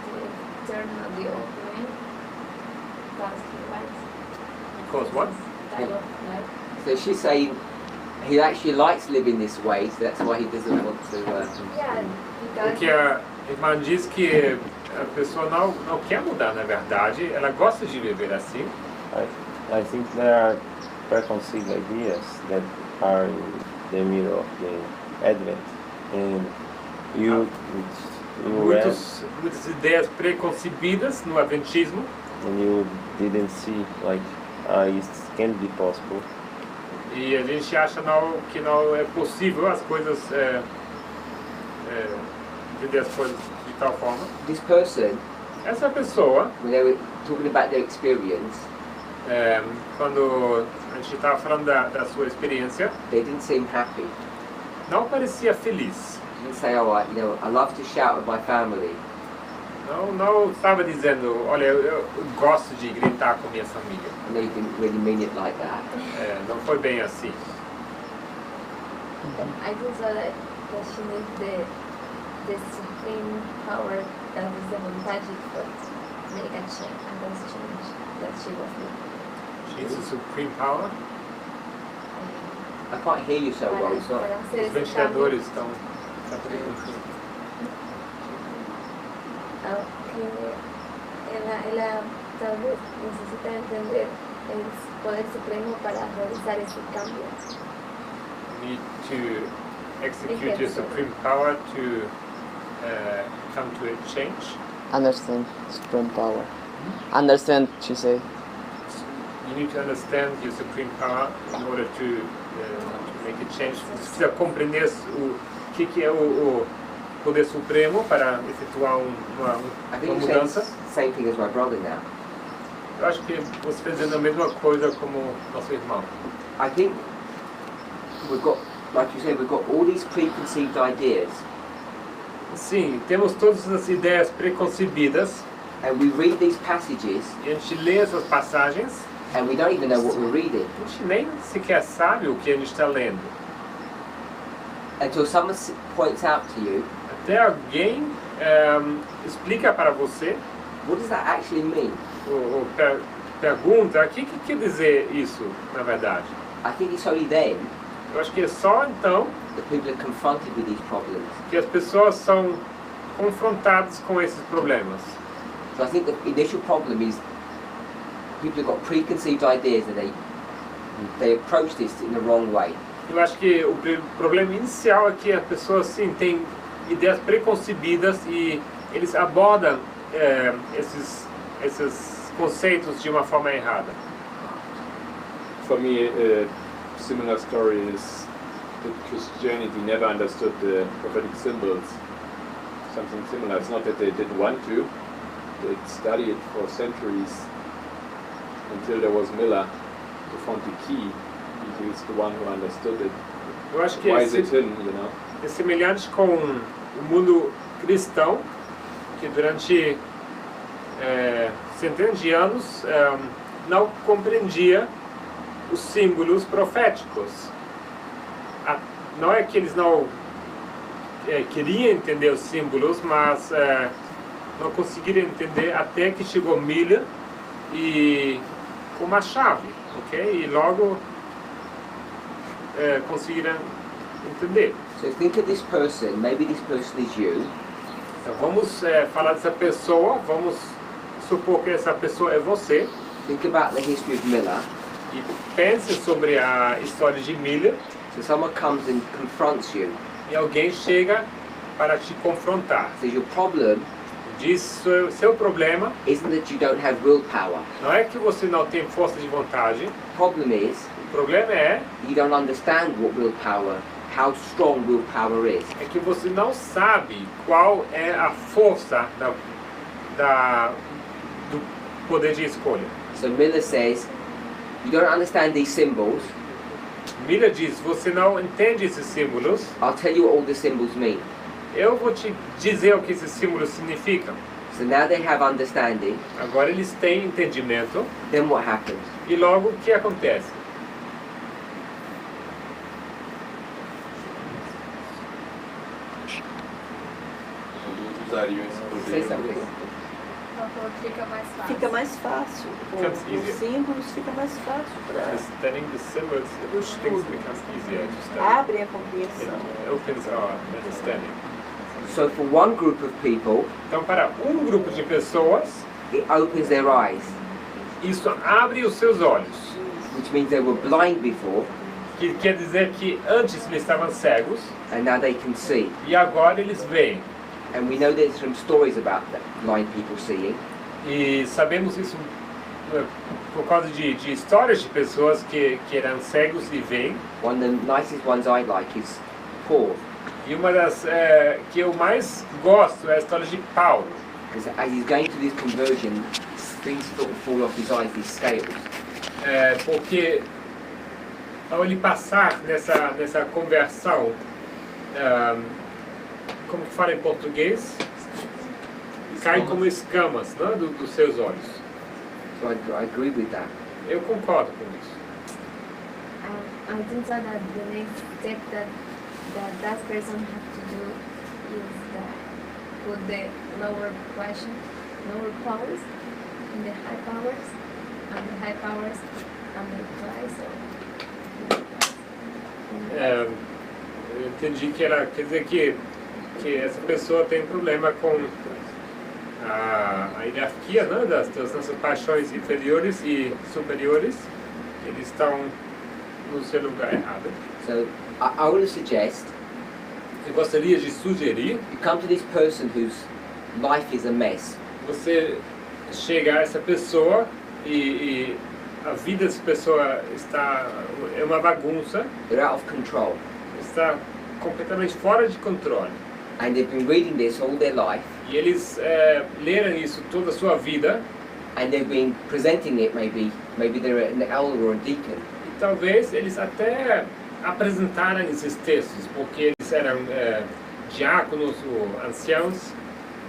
to turn on the old way because he likes Because what? type of life. So she's saying he actually likes living this way, so that's why he doesn't want to. Yeah, because Porque a irmã diz que a pessoa não quer mudar, na verdade, ela gosta de viver assim. I think there are preconceived ideas that are in the middle of the Advent, and you read Muitas ideias preconcebidas no Adventismo, and you didn't see like it can be possible. e a gente acha que não é possível as coisas entender as coisas de tal forma. This person, Essa pessoa, when they were talking about their experience, quando a gente estava falando da sua experiência, they didn't seem happy. não parecia feliz. They didn't say, oh, I love to shout at my family. Não estava dizendo, olha, eu gosto de gritar com minha família. I know you didn't really mean it like that. Não foi bem assim. I think so that she needs the supreme power that is the vontade to make a change, that she was looking. She's a supreme power. I can't hear you so well. It's not. Para hacer Os esse cambio. ventiladores estão. Ela tal vez necesita entender el poder supremo para realizar ese cambio. Need to execute your supreme power to come to a change. Understand supreme power. Understand, she said. You need to understand your supreme power in order to make a change. Você precisa compreender o que é o poder supremo para efetuar I uma think you're saying mudança. the same thing as my brother now. Eu acho que você está dizendo a mesma coisa como nosso irmão. I think we've got, like you said, we've got all these preconceived ideas, Sim, temos todas as ideias preconcebidas and we read these passages, e a gente lê essas passagens, and we don't even know what we're reading a gente nem sequer sabe o que a gente está lendo. until someone points out to you, Até alguém explica para você, what does that actually mean? ou pergunta, o que quer dizer isso, na verdade? I think it's only then Eu acho que é só então that people are confronted with these problems. que as pessoas são confrontadas com esses problemas. So I think the initial problem is people have got preconceived ideas and they approach this in the wrong way. Eu acho que o problema inicial é que as pessoas sim têm ideias preconcebidas e eles abordam esses conceitos de uma forma errada. For me, a similar story is that Christianity never understood the prophetic symbols. Something similar. It's not that they didn't want to. They studied it for centuries until there was Miller who found the key. He was the one who understood it. Eu acho que Why is it him, you know? é semelhante com o mundo cristão, que durante centenas de anos não compreendia os símbolos proféticos. Não é que eles não queriam entender os símbolos, mas não conseguiram entender até que chegou Miller e com uma chave, ok? E logo conseguiram entender. So think of this person, maybe this person is you, Então vamos falar dessa pessoa, vamos supor que essa pessoa é você, think about the history of Miller. e pense sobre a história de Miller, So someone comes and confronts you, e alguém chega para te confrontar. says your problem Diz seu problema isn't that you don't have willpower. não é que você não tem força de vontade, The problem is o problema é you don't understand what willpower, how strong willpower is. que você não sabe qual é a força do poder de escolha. So Miller says, you don't understand these symbols, Miller diz, você não entende esses símbolos, I'll tell you what all the symbols mean. eu vou te dizer o que esses símbolos significam. So now they have understanding, Agora eles têm entendimento, then what happens? e logo o que acontece? Usariam esse Say poder. something. Fica mais fácil. Fica mais fácil. Com Becomes os easier. símbolos fica mais fácil para Understanding the symbols, things becomes easier to study. abre a compreensão. It opens our understanding. So for one group of people, Então, para um grupo de pessoas, it opens their eyes, isso abre os seus olhos, which means they were blind before, que quer dizer que antes eles estavam cegos and now they can see. e agora eles veem. And we know there's some stories about that, blind people seeing. E sabemos isso por causa de histórias de pessoas que eram cegos e veem. One of the nicest ones I like is Paul, E uma das que eu mais gosto é a história de Paulo. because as he's going through this conversion, things sort of fall off his eyes, these scales. Porque ao ele passar nessa conversão, como que fala em português? Cai como escamas, né, dos seus olhos. So I agree with that. Eu concordo com isso. I think so that the next step that person have to do is put the lower powers in the high powers, and the high powers and the price Eu entendi que ela quer dizer que essa pessoa tem problema com a hierarquia, né, das nossas paixões inferiores e superiores. Eles estão no seu lugar errado. So I want to suggest Eu gostaria de sugerir you come to this person whose life is a mess. você chegar a essa pessoa e a vida dessa pessoa é uma bagunça, They're out of control. está completamente fora de controle. And they've been reading this all their life, E eles leram isso toda a sua vida and they've been presenting it. Maybe they're an elder or a deacon. E talvez eles até apresentaram esses textos, porque eles eram diáconos ou anciãos.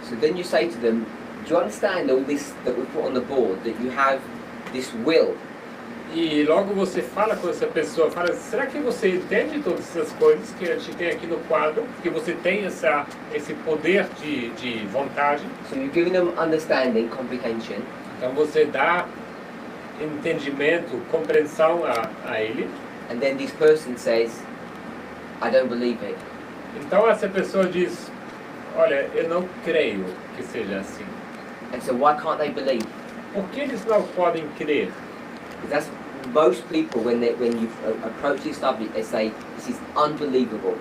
So then you say to them, do you understand all this that we put on the board, that you have this will? E logo você fala com essa pessoa, fala, será que você entende todas essas coisas que a gente tem aqui no quadro? Que você tem esse poder de vontade? So you're giving them understanding, comprehension, Então você dá entendimento, compreensão a ele. and then this person says, I don't believe it. Então essa pessoa diz, olha, eu não creio que seja assim. And so why can't they believe? Por que eles não podem crer? Because that's most people when you approach this subject, they say, this is unbelievable.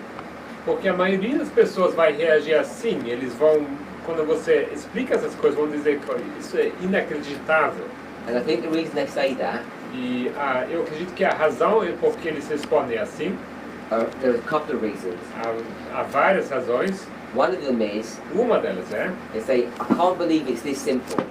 Porque a maioria das pessoas vai reagir assim. Eles vão, quando você explica essas coisas, vão dizer que isso é inacreditável. And I think the reason they say that, E eu acredito que a razão é porque eles respondem assim. there are a couple of reasons. Há várias razões. One of them is, Uma delas é, they say, I can't believe it's this simple.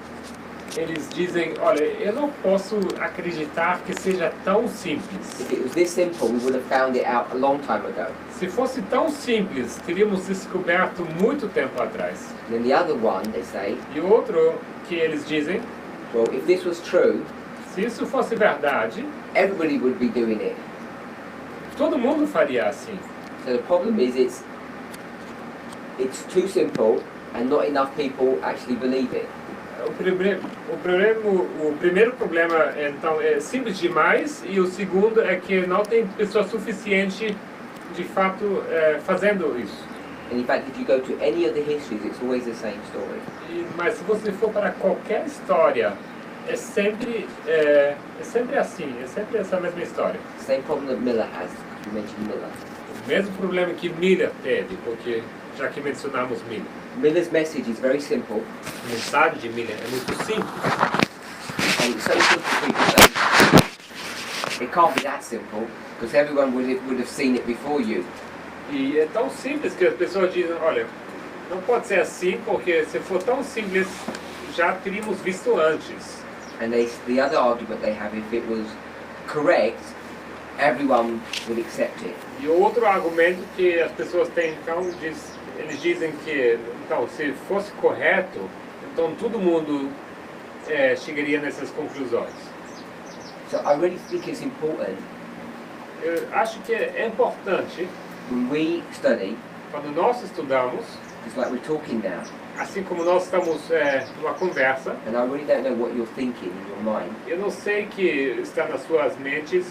eles dizem, olha, eu não posso acreditar que seja tão simples. If it was this simple, we would have found it out a long time ago. Se fosse tão simples, teríamos descoberto muito tempo atrás. And then the other one, they say, E outro que eles dizem, well, if this was true, se isso fosse verdade, everybody would be doing it. todo mundo faria assim. So the problem is it's too simple and not enough people actually believe it. O primeiro problema então é simples demais, e o segundo é que não tem pessoa suficiente de fato fazendo isso. And in fact, if you go to any of the histories, it's always the same story. Mas se você for para qualquer história, é sempre assim, é sempre essa mesma história. Same problem that Miller has. You mentioned Miller. O mesmo problema que Miller teve, porque já que mencionamos Miller. Miller's message is very simple, A mensagem de Miller é muito simples. and it's so simple people say, it can't be that simple, because everyone would have seen it before you. E é tão simples que as pessoas dizem, olha, não pode ser assim, porque se for tão simples, já teríamos visto antes. And the other argument they have, if it was correct, everyone would accept it. E o outro argumento que as pessoas têm, então, eles dizem que, então, se fosse correto, então todo mundo chegaria nessas conclusões. So I really think it's important Eu acho que é importante, when we study, quando nós estudamos, just like we're talking now, assim como nós estamos numa conversa, and I really don't know what you're thinking in your mind, eu não sei que está nas suas mentes,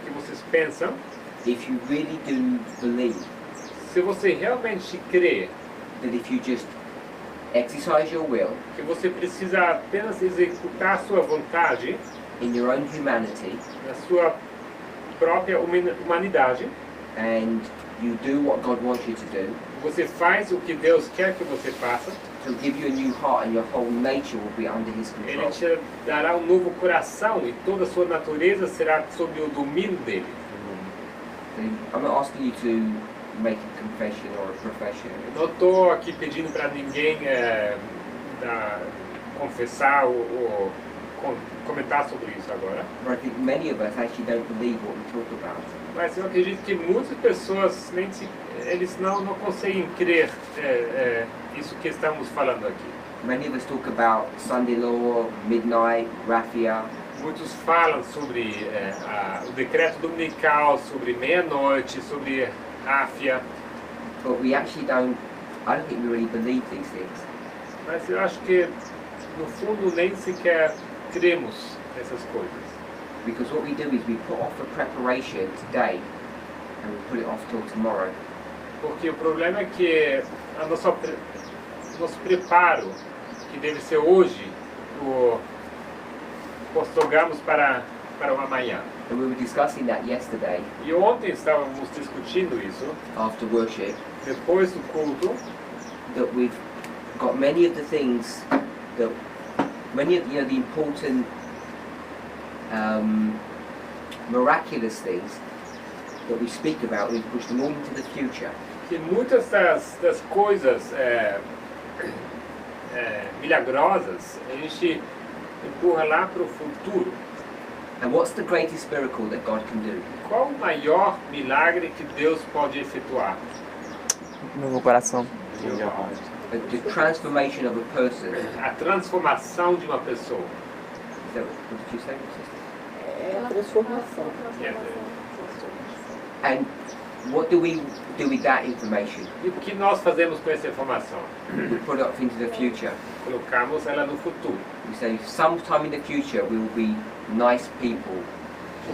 que vocês pensam, if you really do believe se você realmente crê that if you just exercise your will que você precisa apenas executar a sua vontade in your own humanity na sua própria humanidade, and you do what God wants you to do, você faz o que Deus quer que você faça, He'll give you a new heart and your whole nature will be under His Ele control. te dará um novo coração e toda a sua natureza será sob o domínio dele. So I'm not asking you to make a confession or a profession. Não estou aqui pedindo para ninguém confessar ou comentar sobre isso agora. But I think many of us actually don't believe what we talk about. Mas eu acredito que muitas pessoas eles não conseguem crer isso que estamos falando aqui. Many of us talk about Sunday law, midnight, raffia, Muitos falam sobre o decreto dominical, sobre meia-noite, sobre ráfia, but we actually I don't think we really believe these things. mas eu acho que no fundo nem sequer cremos nessas coisas. Because what we do is we put off a preparation today and we put it off till tomorrow. Porque o problema é que nosso preparo, que deve ser hoje, postergamos para o amanhã. And we were discussing that yesterday E ontem estávamos discutindo isso, after worship, depois do culto, that we've got many of the things that, many of the important miraculous things that we speak about, we've pushed them all into the future. que muitas das coisas milagrosas a gente empurra lá para o futuro. And what's the greatest miracle that God can do? Qual o maior milagre que Deus pode efetuar? Novo coração. Change your heart. The transformation of a person. A transformação de uma pessoa. Is that, what did you say, sister? É a transformação. And what do we do with that information? E o que nós fazemos com essa informação? We put it up into the future. Colocamos ela no futuro. We say sometime in the future we will be nice people.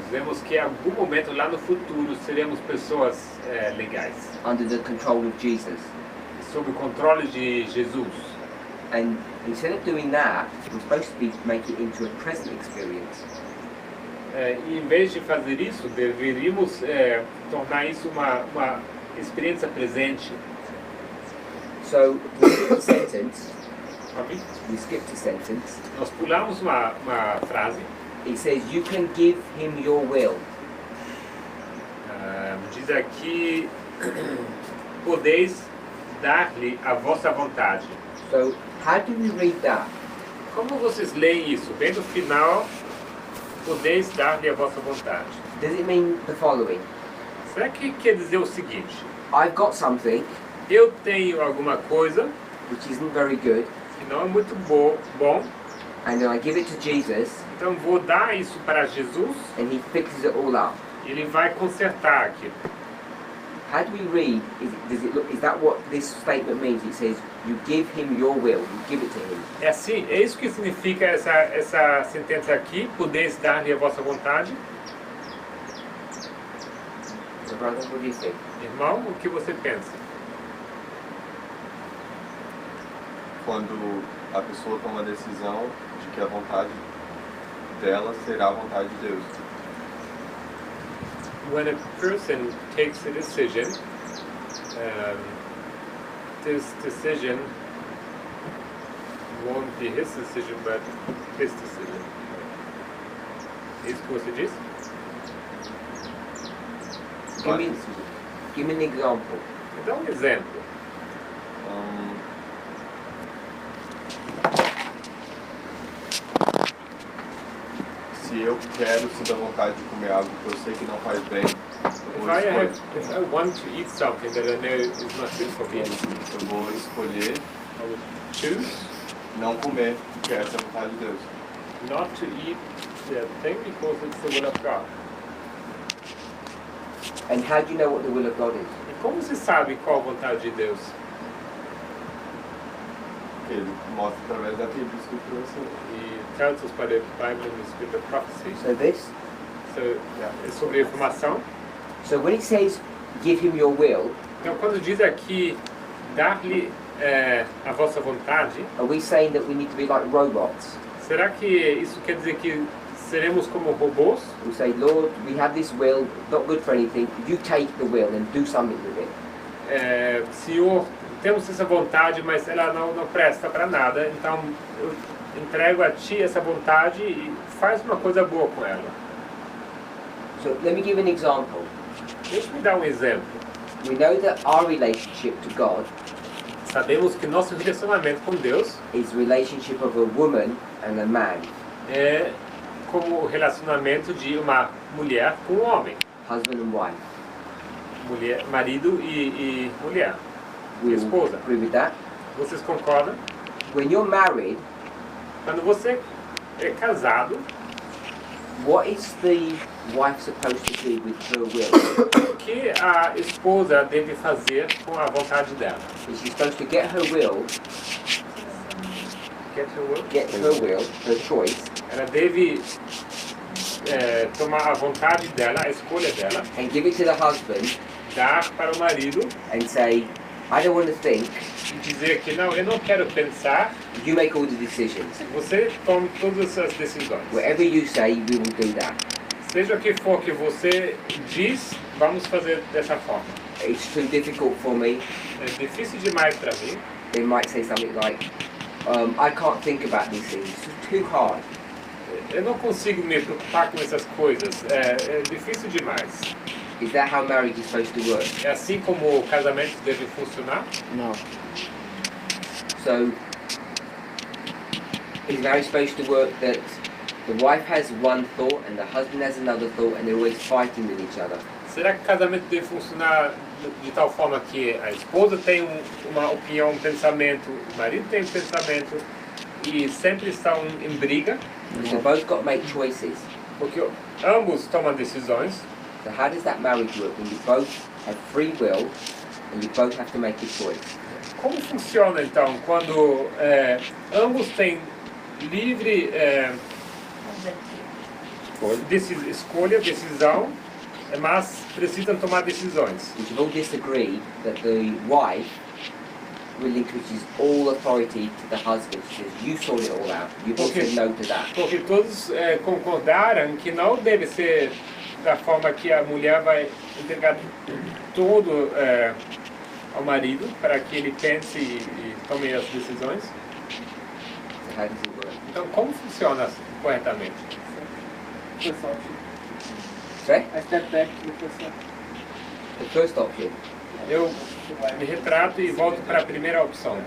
Dizemos que em algum momento lá no futuro seremos pessoas legais, Under the control of Jesus. sob o controle de Jesus. And instead of doing that, we're supposed to make it into a present experience. E em vez de fazer isso, deveríamos tornar isso uma experiência presente. So we skipped a sentence. Sabe? We skipped a sentence. Nós pulamos uma frase. It says, "You can give him your will." Diz aqui, podeis dar-lhe a vossa vontade. So how do we read that? Como vocês leem isso? Bem no final, podeis dar-lhe a vossa vontade. Does it mean the following? Será que quer dizer o seguinte? I've got something Eu tenho alguma coisa which isn't very good, que não é muito bom, and then I give it to Jesus, então vou dar isso para Jesus and he fixes it all up. e ele vai consertar aquilo. How do we read? Is that what this statement means? It says, "You give him your will. You give it to him." É assim, é isso que significa essa sentença aqui, podeis dar-lhe a vossa vontade. So, brother, what do you think? Irmão, o que você pensa? Quando a pessoa toma a decisão de que a vontade dela será a vontade de Deus. When a person takes a decision, this decision won't be his decision, but his decision. É isso que você diz? Give me an example. Dá um exemplo. Se eu quero sinto a vontade de comer algo que eu sei que não faz bem, If I want to eat something that I know is not good for me, eu vou escolher I would choose não comer, porque essa é a vontade de Deus. not to eat that thing because it's the will of God. And how do you know what the will of God is? E como se sabe qual a vontade de Deus? Ele mostra através da Bíblia, Escritura, assim. He tells us by the Bible and the Spirit of prophecy. So this. So, é sobre a informação. So when it says, "Give him your will," Então, quando diz aqui, dar-lhe a vossa vontade, are we saying that we need to be like robots? será que isso quer dizer que seremos como robôs? We say, "Lord, we have this will, not good for anything. You take the will and do something with it." Senhor, temos essa vontade, mas ela não presta para nada, então eu entrego a Ti essa vontade e faz uma coisa boa com ela. So let me give an example. Deixa eu dar um exemplo. We know that our relationship to God Sabemos que nosso relacionamento com Deus is the relationship of a woman and a man, é como o relacionamento de uma mulher com um homem. husband and wife. Marido e mulher. We all Esposa. agree with that. Vocês concordam? When you're married, Quando você é casado, what is the wife supposed to do with her will? o que a esposa deve fazer com a vontade dela? Is she supposed to get her will, her choice, Ela deve tomar a vontade dela, a escolha dela, and give it to the husband dar para o marido and say, "I don't want to think. e dizer que não, eu não quero pensar, You make all the decisions. você tome todas as decisões. Whatever you say, we will do that." Seja o que for que você diz, vamos fazer dessa forma. It's too difficult for me. É difícil demais para mim. They might say something like, "I can't think about these things. It's too hard." Eu não consigo me preocupar com essas coisas. É difícil demais. Is that how marriage is supposed to work? É assim como o casamento deve funcionar? Não. So, Is marriage supposed to work that the wife has one thought and the husband has another thought and they're always fighting with each other? Será que o casamento deve funcionar de tal forma que a esposa tem uma opinião, um pensamento, o marido tem um pensamento e sempre estão em briga? Because they've both got to make choices. Porque ambos tomam decisões. So how does that marriage work when you both have free will and you both have to make a choice? Como funciona então quando ambos têm livre escolha, decisão, mas precisam tomar decisões? We should all disagree that the wife relinquishes all authority to the husband. She says, you sort it all out. You both said no to that. Porque todos concordaram que não deve ser da forma que a mulher vai entregar tudo ao marido para que ele pense e tome as decisões. So how does it work? Então, como funciona corretamente? First option. Sorry? I step back to the first option. The first option. Eu me retrato e volto para a primeira opção.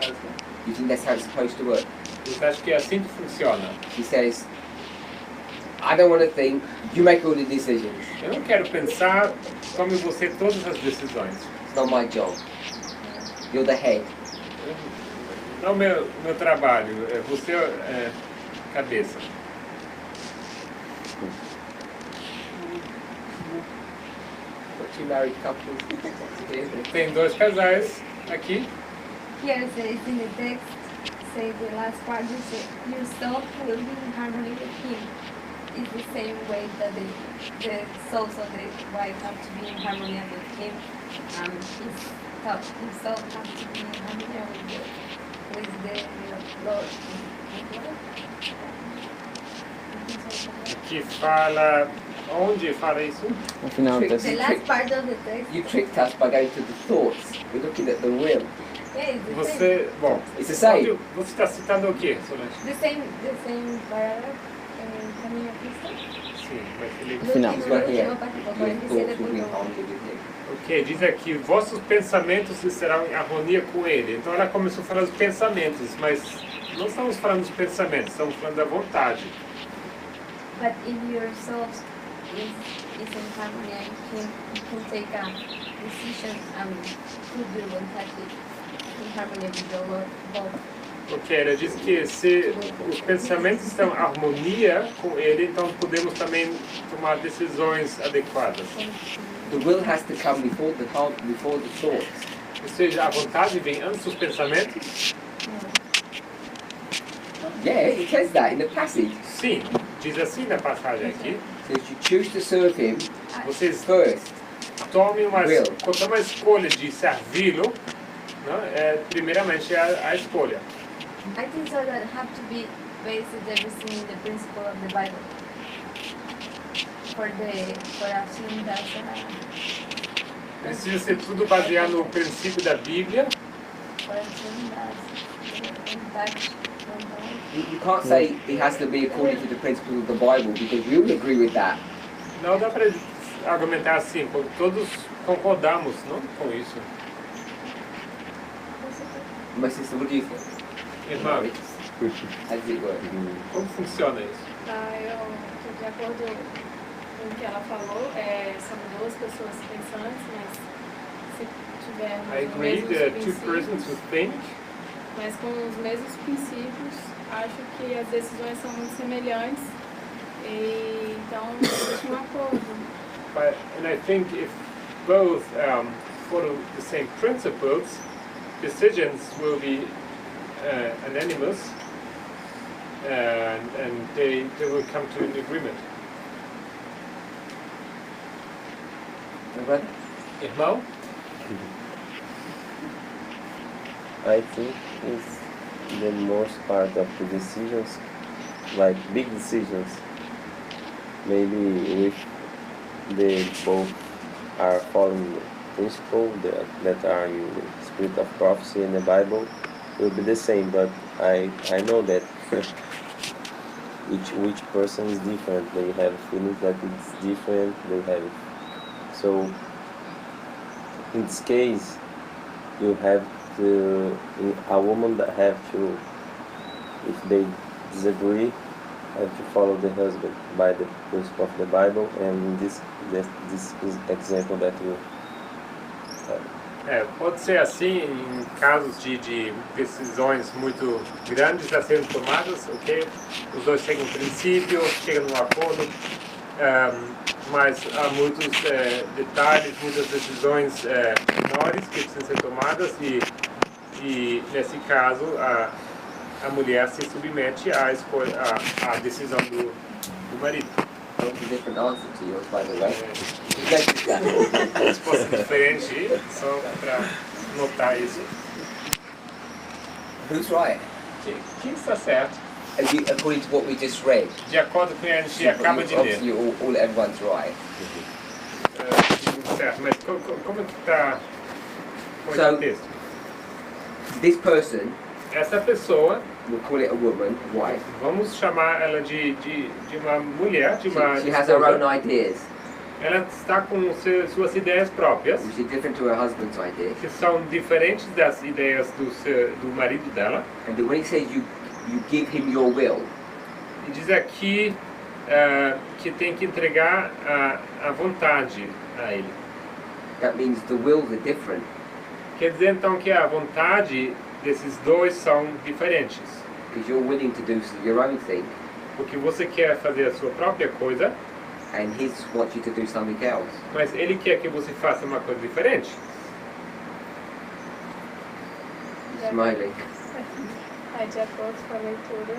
You think that's how it's supposed to work? Você acha que é assim que funciona? She says, I don't want to think, you make all the decisions. Eu não quero pensar, tome você todas as decisões. It's not my job. You're the head. Não meu trabalho, você é cabeça. Got two married couples. Tem dois casais aqui. Here says in the text, say the last part, you say, your soul will be in harmony with him. It's the same way that the souls of the wife have to be in harmony with him. His soul has to be in harmony with the Lord. Que fala. Onde fala isso? No final do The texto. last part of the text, You tricked us by going to the thoughts. We're looking at the will. yeah, it's the same. Você. Bom. It's the same. Você está citando o quê, Solange? The same paragraph in Caminho a Cristo. Sim, mas ele. No Final. último Right here. capítulo, Your 47 thoughts will be punto 1. harmony with him. Ok, diz aqui, vossos pensamentos serão em harmonia com ele. Então ela começou a falar dos pensamentos, mas não estamos falando dos pensamentos, estamos falando da vontade. But if your soul is in harmony, you can take a decision and put your vontade in harmony with your Lord. Both. Ok, ela diz que se os pensamentos estão em harmonia com ele, então podemos também tomar decisões adequadas. The will has to come before the thoughts. Ou seja, a vontade vem antes dos pensamentos? Yeah, it says that in the passage. Sim, diz assim na passagem aqui. It says you choose to serve him Vocês first. tomem uma Will. escolha de servi-lo, né? Primeiramente a escolha. I think so that have to be based everything in the principle of the Bible. For action Precisa ser tudo baseado no princípio da Bíblia. for action impact. You can't say it has to be according to the principles of the Bible because we all agree with that. Não dá para argumentar assim, porque todos concordamos, não, com isso. My sister, what do you think? Irmão, How does it work? como funciona isso? Eu estou de acordo com o que ela falou. São duas pessoas pensantes, mas se tivermos I os agree mesmos there are two persons who princípios, think, mas com os mesmos princípios, acho que as decisões são muito semelhantes. E, então, existe um acordo. and I think if both follow the same principles, decisions will be unanimous, and they will come to an agreement. My brother? Irmão? I think it's the most part of the decisions, like big decisions. Maybe if they both are following the principle that are in the spirit of prophecy in the Bible, will be the same. But I know that each person is different. They have feelings that it's different. They have so. In this case, you have to a woman that have to, if they disagree, have to follow the husband by the principle of the Bible, and in this example that you Pode ser assim em casos de decisões muito grandes a serem tomadas, ok? Os dois chegam no princípio, chegam num acordo, mas há muitos detalhes, muitas decisões menores que precisam ser tomadas e nesse caso a mulher se submete à decisão do marido. That's a different answer to yours, by the way. Resposta diferente, só para notar isso. Who's right? Quem está certo? According to what we just read. De acordo com o que a gente acaba de ler. Obviously, everyone's right. Certo, mas como que está com So, esse texto? This person, Essa pessoa, we'll call it a woman, wife. vamos chamar ela de uma mulher, de uma She has her own esposa. ideas, Ela está com suas ideias próprias, which is different to her husband's ideas. que são diferentes das ideias do marido dela. And when he says you give him your will, E diz aqui que tem que entregar a vontade a ele. that means the wills are different. Quer dizer então que a vontade desses dois são diferentes. Because you're willing to do your own thing, Porque você quer fazer a sua própria coisa, and he wants you to do something else. mas ele quer que você faça uma coisa diferente. Smiling. Aí, de acordo com a leitura,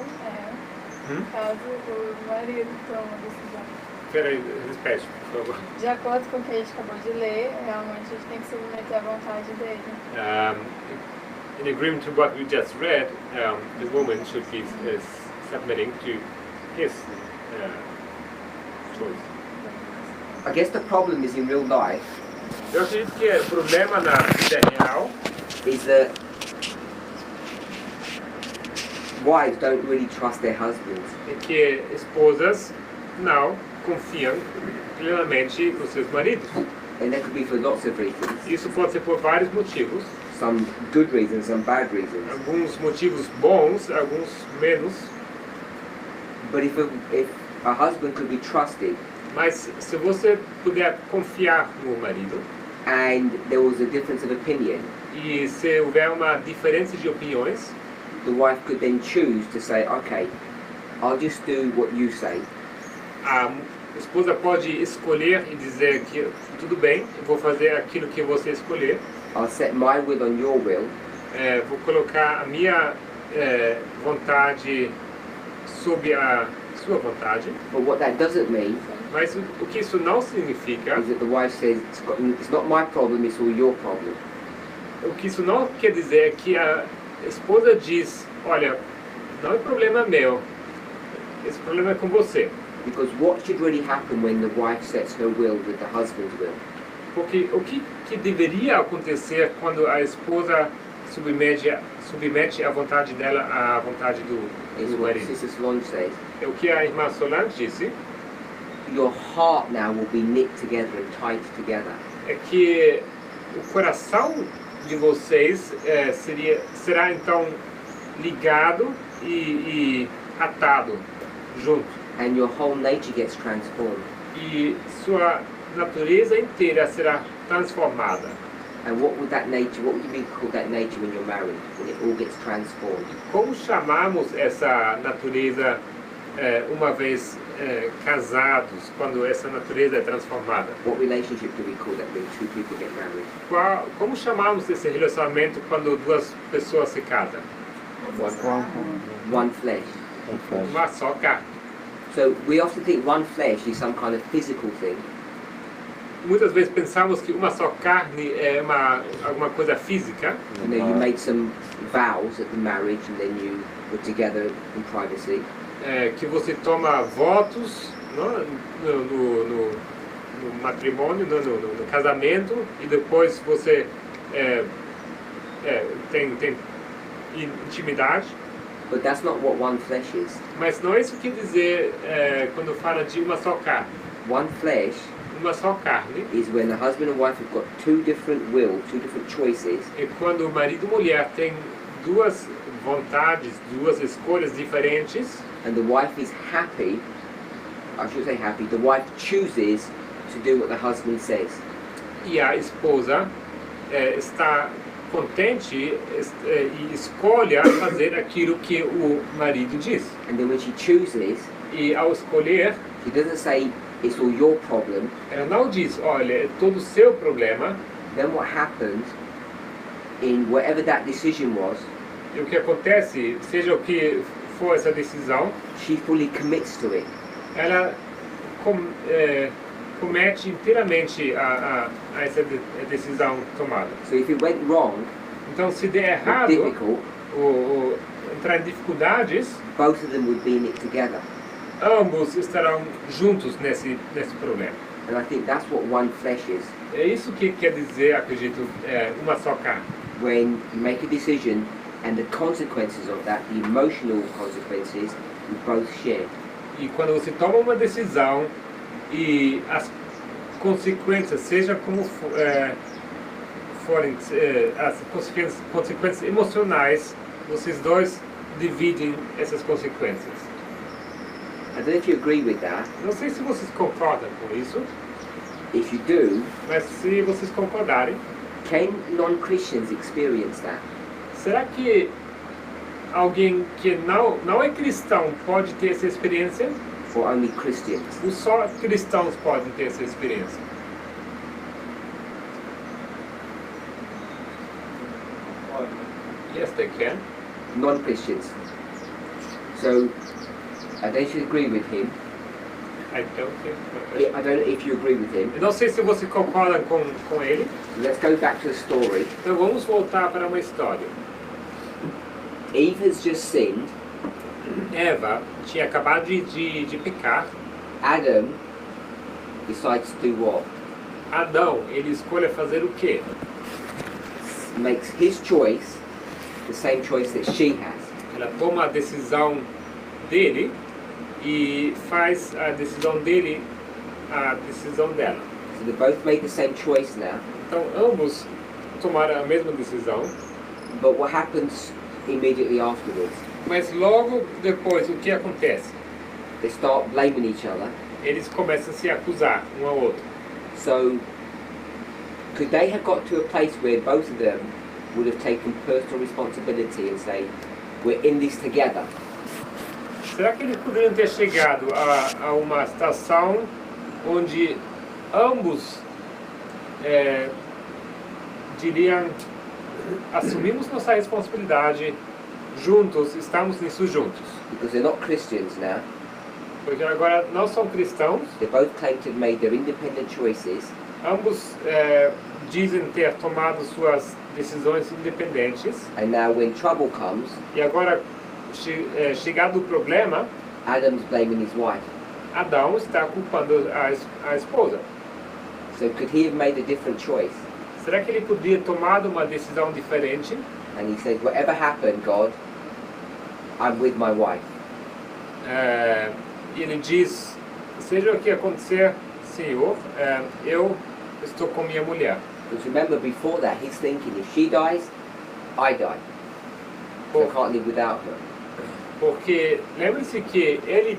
caso o marido toma a decisão. Peraí, repete, por favor. De acordo com o que a gente acabou de ler, realmente a gente tem que submeter à vontade dele. In agreement to what we just read, the woman should be submitting to his choice. I guess the problem is in real life Eu acredito que o problema na vida real is that wives don't really trust their husbands. é que esposas não confiam plenamente nos seus maridos. And that could be for lots of reasons. Isso pode ser por vários motivos. Some good reasons, some bad reasons. Alguns motivos bons, alguns menos. But if a husband could be trusted Mas se você puder confiar no marido and there was a difference of opinion, e se houver uma diferença de opiniões, the wife could then choose to say, okay, I'll just do what you say. a esposa pode escolher e dizer que tudo bem, eu vou fazer aquilo que você escolher, I'll set my will on your will, vou colocar a minha vontade sob a sua vontade. but what that doesn't mean Mas o que isso não significa, is that the wife says, it's not my problem, it's all your problem. o que isso não quer dizer é que a esposa diz, olha, não é problema meu, esse problema é com você. Because what should really happen when the wife sets her will with the husband's will? Porque o que deveria acontecer quando a esposa submete a vontade dela à vontade Is do what marido? Sister Solange says. É o que a irmã Solange disse, Your heart now will be knit together and tied together. é que o coração de vocês será então ligado e atado junto. And your whole nature gets transformed. E sua natureza inteira será transformada. And what would you be called that nature when you're married? When it all gets transformed? Como chamamos essa natureza uma vez casados, quando essa natureza é transformada? What relationship do we call that when two people get married? Como chamamos esse relacionamento quando duas pessoas se casam? One flesh. Uma só carne. So we often think one flesh is some kind of physical thing. Muitas vezes pensamos que uma só carne é alguma coisa física. You know, you made some vows at the marriage and then you were together in privacy. Que você toma votos no matrimônio, no casamento, e depois você tem intimidade. But that's not what one flesh is. Mas não é isso que quer dizer quando fala de uma só carne. One flesh Uma só carne is when the husband and wife have got two different wills, two different choices, é quando o marido e mulher têm duas vontades, duas escolhas diferentes, and the wife is happy, I should say happy, the wife chooses to do what the husband says. e a esposa está contente e escolhe fazer aquilo que o marido diz. And then when she chooses, E ao escolher, she doesn't say it's all your problem. ela não diz, olha, é todo o seu problema. Then what happens in whatever that decision was, E o que acontece, seja o que for essa decisão, she fully commits to it. ela comete inteiramente a essa decisão tomada. So if it went wrong, Então, se der or errado, difficult, ou entrar em dificuldades, both of them would be in it together. ambos estarão juntos nesse problema. And I think that's what one flesh is. É isso que quer dizer, acredito, uma só carne. When you make a decision and the consequences of that, the emotional consequences, you both share. E quando você toma uma decisão e as consequências, seja como forem, as consequências emocionais, vocês dois dividem essas consequências. I don't know if you agree with that. Não sei se vocês concordam com isso, If you do, mas se vocês concordarem, can non-Christians experience that? será que alguém que não é cristão pode ter essa experiência? Or only Christians? Ou só cristãos podem ter essa experiência? Yes, they can. Non-Christians. So, I don't know if you agree with him. I don't think. I don't know if you agree with him. Eu não sei se você concorda com ele. Let's go back to the story. Então vamos voltar para uma história. Eve has just sinned. Eva tinha acabado de pecar. Adam decides to do what? Adão, ele escolhe fazer o quê? Makes his choice the same choice that she has. Ela toma a decisão dele e faz a decisão dele a decisão dela. So they both made the same choice now. Então ambos tomaram a mesma decisão, But what happens immediately afterwards? mas logo depois o que acontece? They start blaming each other. Eles começam a se acusar um ao outro. So, could they have got to a place where both of them would have taken personal responsibility and say, we're in this together? Será que eles poderiam ter chegado a uma situação onde ambos diriam, assumimos nossa responsabilidade juntos, estamos nisso juntos? Because they're not Christians now. Porque agora não são cristãos, They both claim to have made their independent choices. ambos dizem ter tomado suas decisões independentes, And now when trouble comes, e agora, chegado o problema, Adam's blaming his wife. Adão está culpando a esposa. So could he have made a different choice? Será que ele podia tomar uma decisão diferente? And he said, whatever happened, God, I'm with my wife. E ele diz, seja o que acontecer, Senhor, eu estou com minha mulher. Because remember, before that, he's thinking, if she dies, I die. So I can't live without her. Porque lembre-se que ele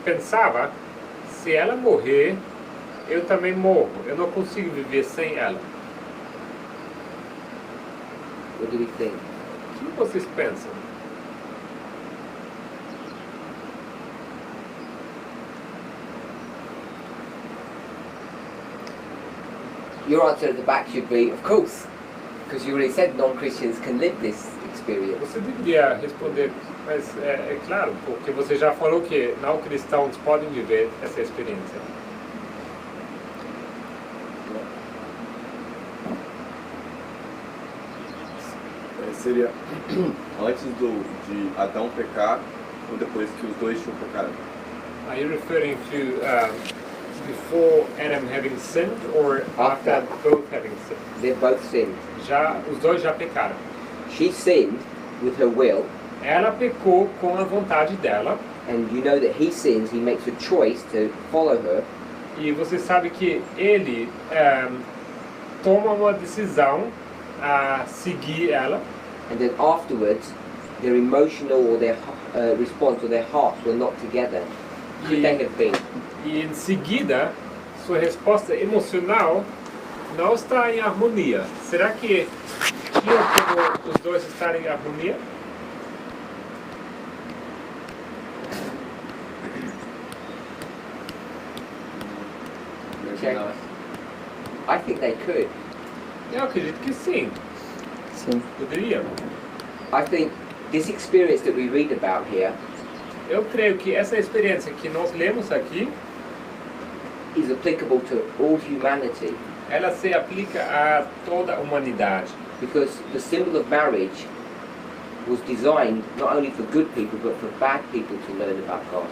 pensava, se ela morrer, eu também morro. Eu não consigo viver sem ela. What do we think? O que vocês pensam? Your answer at the back should be, of course. Because you already said non-Christians can live this experience. Você deveria responder, mas é claro, porque você já falou que não cristãos podem viver essa experiência. Seria antes de Adão pecar ou depois que os dois tinham pecado? Are you referring to before Adam having sinned or after both having sinned? They've both sinned. Os dois já pecaram. She sinned with her will, Ela pecou com a vontade dela, and you know that he sins, he makes a choice to follow her, e você sabe que ele toma uma decisão a seguir ela, and then afterwards their emotional or their response or their hearts were not together, could they have been? E em seguida, sua resposta emocional não está em harmonia. Será que tinha como os dois estarem em harmonia? Check. I think they could. Eu acredito que sim. Sim. Poderiam. I think this experience that we read about here Eu creio que essa experiência que nós lemos aqui, is applicable to all humanity, ela se aplica a toda a humanidade. because the symbol of marriage was designed not only for good people but for bad people to learn about God.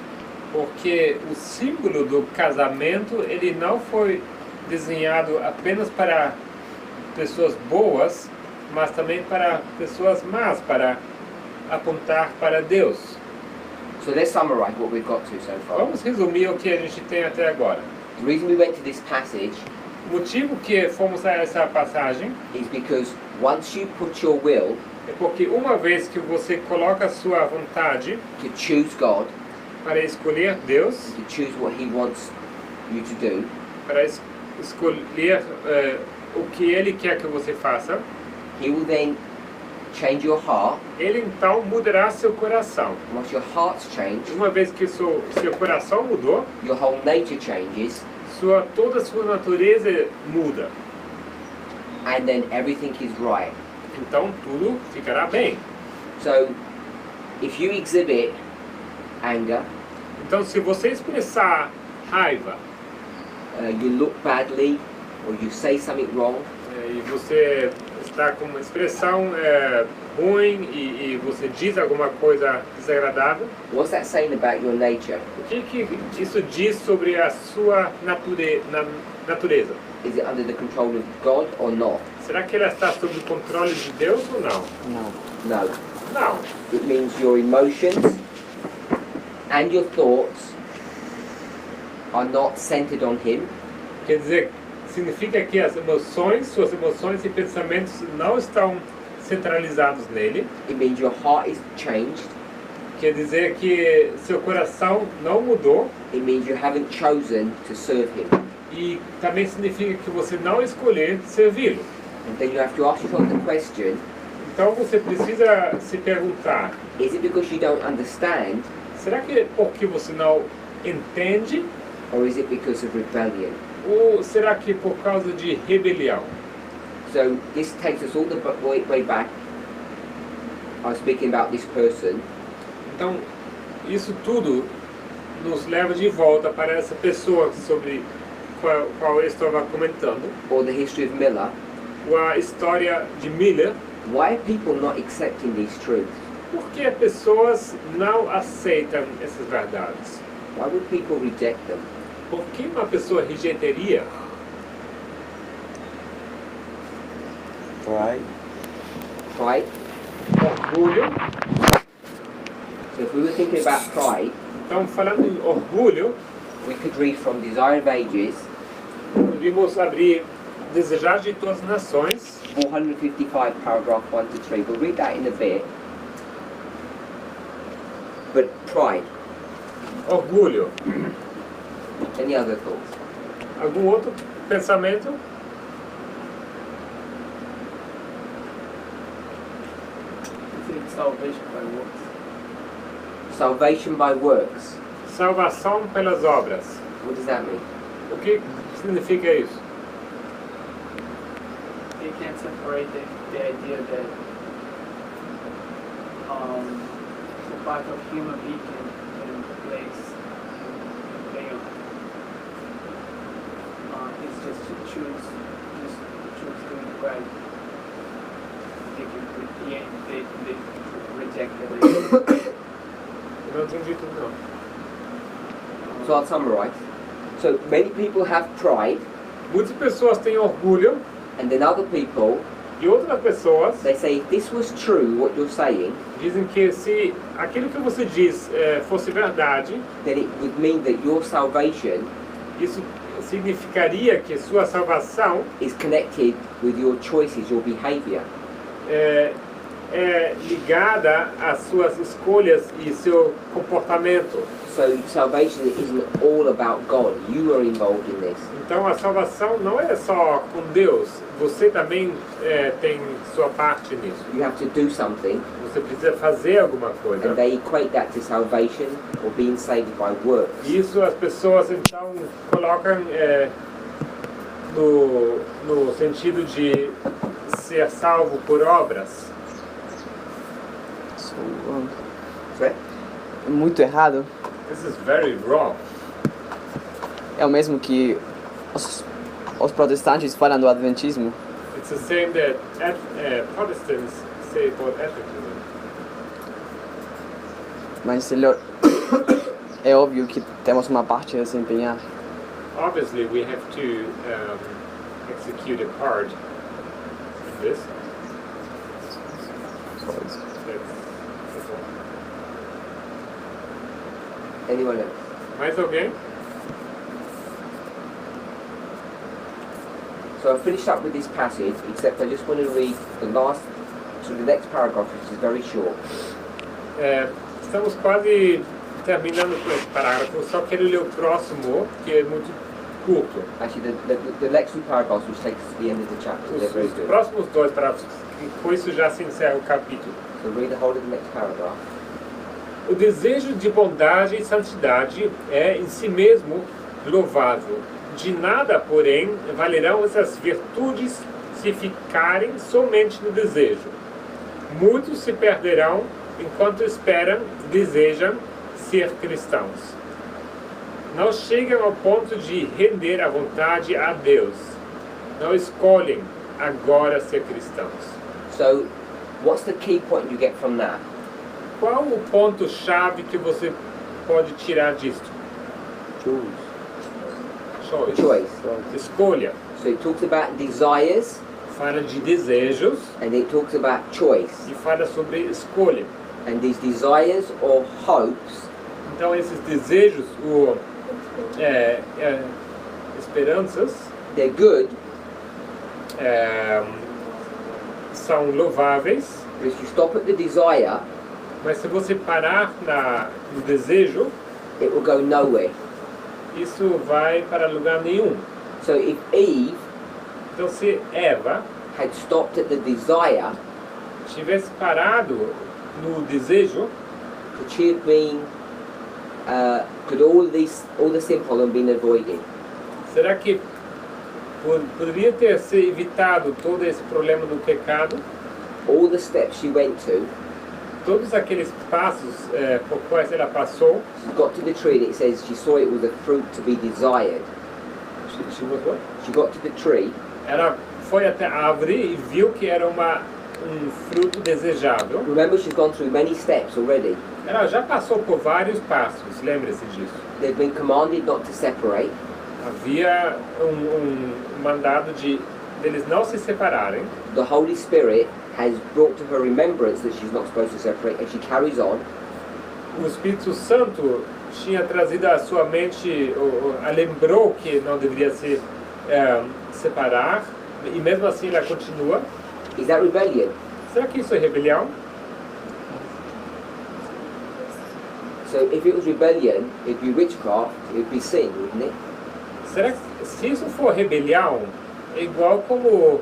Porque o símbolo do casamento, ele não foi desenhado apenas para pessoas boas, mas também para pessoas más, para apontar para Deus. So let's summarize what we've got to so far. Vamos resumir o que a gente tem até agora. The reason we went to this passage O motivo que fomos a essa passagem is because once you put your will é porque uma vez que você coloca a sua vontade to choose God, para escolher Deus, to choose what He wants you to do, para escolher o que Ele quer que você faça, He will then change your heart. Ele então mudará seu coração. Once your heart's changed, Uma vez que seu coração mudou, your whole nature changes, toda a sua natureza muda. and then everything is right. Então tudo ficará bem. So if you exhibit anger, Então se você expressar raiva you look badly, or you say something wrong, e você está com uma expressão ruim e você diz alguma coisa desagradável, what's that saying about your nature? o que isso diz sobre a sua natureza? Is it under the control of God or not? Será que ela está sob o controle de Deus ou não? Não. No. Não. It means your emotions and your thoughts are not centered on Him, Quer dizer, significa que suas emoções e pensamentos não estão centralizados nele. it means your heart is changed, Quer dizer que seu coração não mudou. it means you haven't chosen to serve Him. E também significa que você não escolher servi-lo. And then you have to ask yourself the question, Então você precisa se perguntar, is it because you don't understand, será que é porque você não entende? or is it because of rebellion? Ou será que é por causa de rebelião? So this takes us all the way back. I was speaking about this person, Então, isso tudo nos leva de volta para essa pessoa sobre qual eu estava comentando, or the history of Miller. ou a história de Miller. Why are people not accepting these truths? Por que pessoas não aceitam essas verdades? Why would people reject them? Por que uma pessoa rejeitaria? Pride. Pride. Orgulho. So if we were thinking about pride, Então, falando em orgulho, we could read from Desire of Ages, podemos abrir Desejar de Todas as Nações, 455, paragraph 1 to 3. We'll read that in a bit. But pride. orgulho. Any other thoughts? Algum outro pensamento? I think salvation by works. Salvation by works. Salvação pelas obras. What does that mean? O que significa isso? You can't separate the idea that the part of human being can place in fail. It's just to choose doing right. They rejected it. Eu não entendi tudo não. So I'll summarize. So many people have pride, Muitas pessoas têm orgulho and then other people, e outras pessoas they say, if this was true, what you're saying, dizem que se aquilo que você diz fosse verdade, then it would mean that your salvation isso significaria que sua salvação is connected with your choices, your behavior. ligada às suas escolhas e seu comportamento. So salvation isn't all about God. You are involved in this. Então a salvação não é só com Deus, você também tem sua parte nisso. You have to do something, Você precisa fazer alguma coisa. and they equate that to salvation or being saved by works. Isso as pessoas então colocam no sentido de ser salvo por obras. So wrong. Correct? Muito errado. This is very wrong. É o mesmo que os protestantes falam do adventismo. It's the same that Protestants say about Adventism. Mas é óbvio que temos uma parte a desempenhar. Obviously, we have to execute a part in this. That's all. Anyone else? Mais alguém? So I finished up with this passage, except I just want to read the last, so the next paragraph, which is very short. Estamos quase terminando com esse parágrafo. Só quero ler o próximo, que é muito curto. Actually, the next two paragraphs, which take us to the end of the chapter, they're very Os good. próximos dois parágrafos, com isso já se encerra o capítulo. So read the whole of the next paragraph. O desejo de bondade e santidade é em si mesmo louvável. De nada, porém, valerão essas virtudes se ficarem somente no desejo. Muitos se perderão enquanto desejam ser cristãos. Não chegam ao ponto de render a vontade a Deus. Não escolhem agora ser cristãos. So, what's the key point you get from that? Qual o ponto-chave que você pode tirar disto? Choice. Escolha. So it talks about desires, Fala de desejos and it talks about choice. e fala sobre escolha. And these desires or hopes Então esses desejos, ou esperanças, they're good, são louváveis, but if you stop at the desire, mas se você parar no desejo, it will go nowhere. isso vai para lugar nenhum. So if Eve Então se Eva had stopped at the desire, tivesse parado no desejo, could she have been, could all the sin problem been avoided? será que poderia ter se evitado todo esse problema do pecado? All the steps she went to, Todos aqueles passos por quais ela passou, she got to the tree and it says she saw it was a fruit to be desired. she was what? She got to the tree Ela foi até a árvore e viu que era fruto desejável. Remember, she's gone through many steps already. Ela já passou por vários passos, lembre-se disso. They've been commanded not to separate. Havia mandado deles não se separarem. The Holy Spirit has brought to her remembrance that she's not supposed to separate, and she carries on. O Espírito Santo tinha trazido à sua mente, a lembrou que não deveria se separar, e mesmo assim ela continua. Is that rebellion? Será que isso é rebelião? So if it was rebellion, it'd be witchcraft, it'd be sin, wouldn't it? Será que se isso for rebelião, é igual como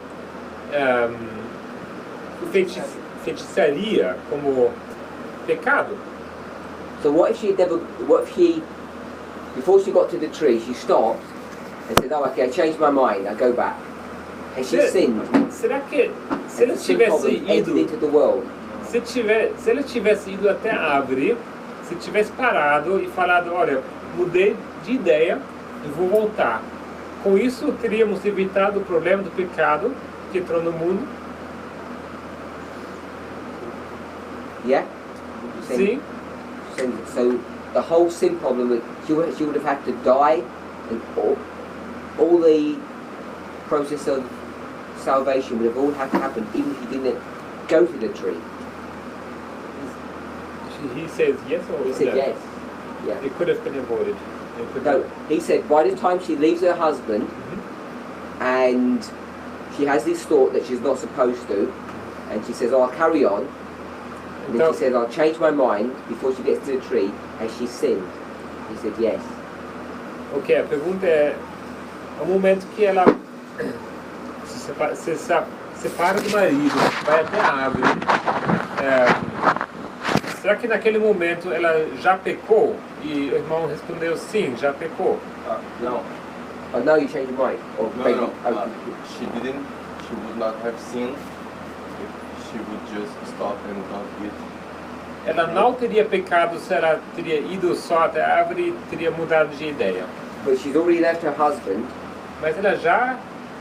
feitiçaria, como pecado? So what if before she got to the tree, she stopped and said, "Oh, okay, I changed my mind. I go back," and she sinned. Será que se ela And the sin tivesse problem entered ido, into the world? se ela tivesse ido até a árvore, se tivesse parado e falado, olha, mudei de ideia e vou voltar. Com isso teríamos evitado o problema do pecado que entrou no mundo. Yeah. Sim. So the whole sin problem, she would have had to die, and all the process of salvation would have all had to happen, even if he didn't go to the tree. He says yes or He said no? yes. Yeah. It could have been avoided. It could No, have- he said by the time she leaves her husband and she has this thought that she's not supposed to, And she says, oh, I'll carry on. And then Então, she says, I'll change my mind before she gets to the tree. Has she sinned? He said, yes. ok, a pergunta é o momento que ela separa do marido, vai até a árvore. Será que naquele momento ela já pecou? E o irmão respondeu sim, já pecou. No, Oh, no, you changed your mind. Or no, maybe, no. oh, She would not have sinned if she would just stop and not eat. Ela não teria pecado se ela teria ido só até a árvore e teria mudado de ideia. but she's already left her husband. Mas ela já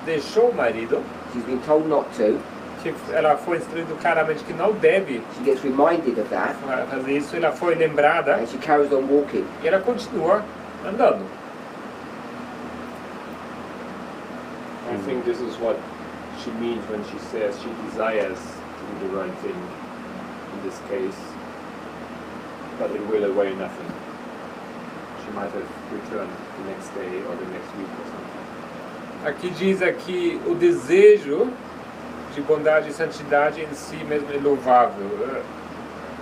deixou o marido, She's been told not to. que ela foi instruída claramente que não deve She gets reminded of that. fazer isso, ela foi lembrada And she carries on walking. e ela continua andando. I think this is what she means when she says she desires to do the right thing in this case, but it will avail nothing. She might have returned the next day or the next week or something. Aqui diz aqui o desejo de bondade e santidade em si mesmo é louvável.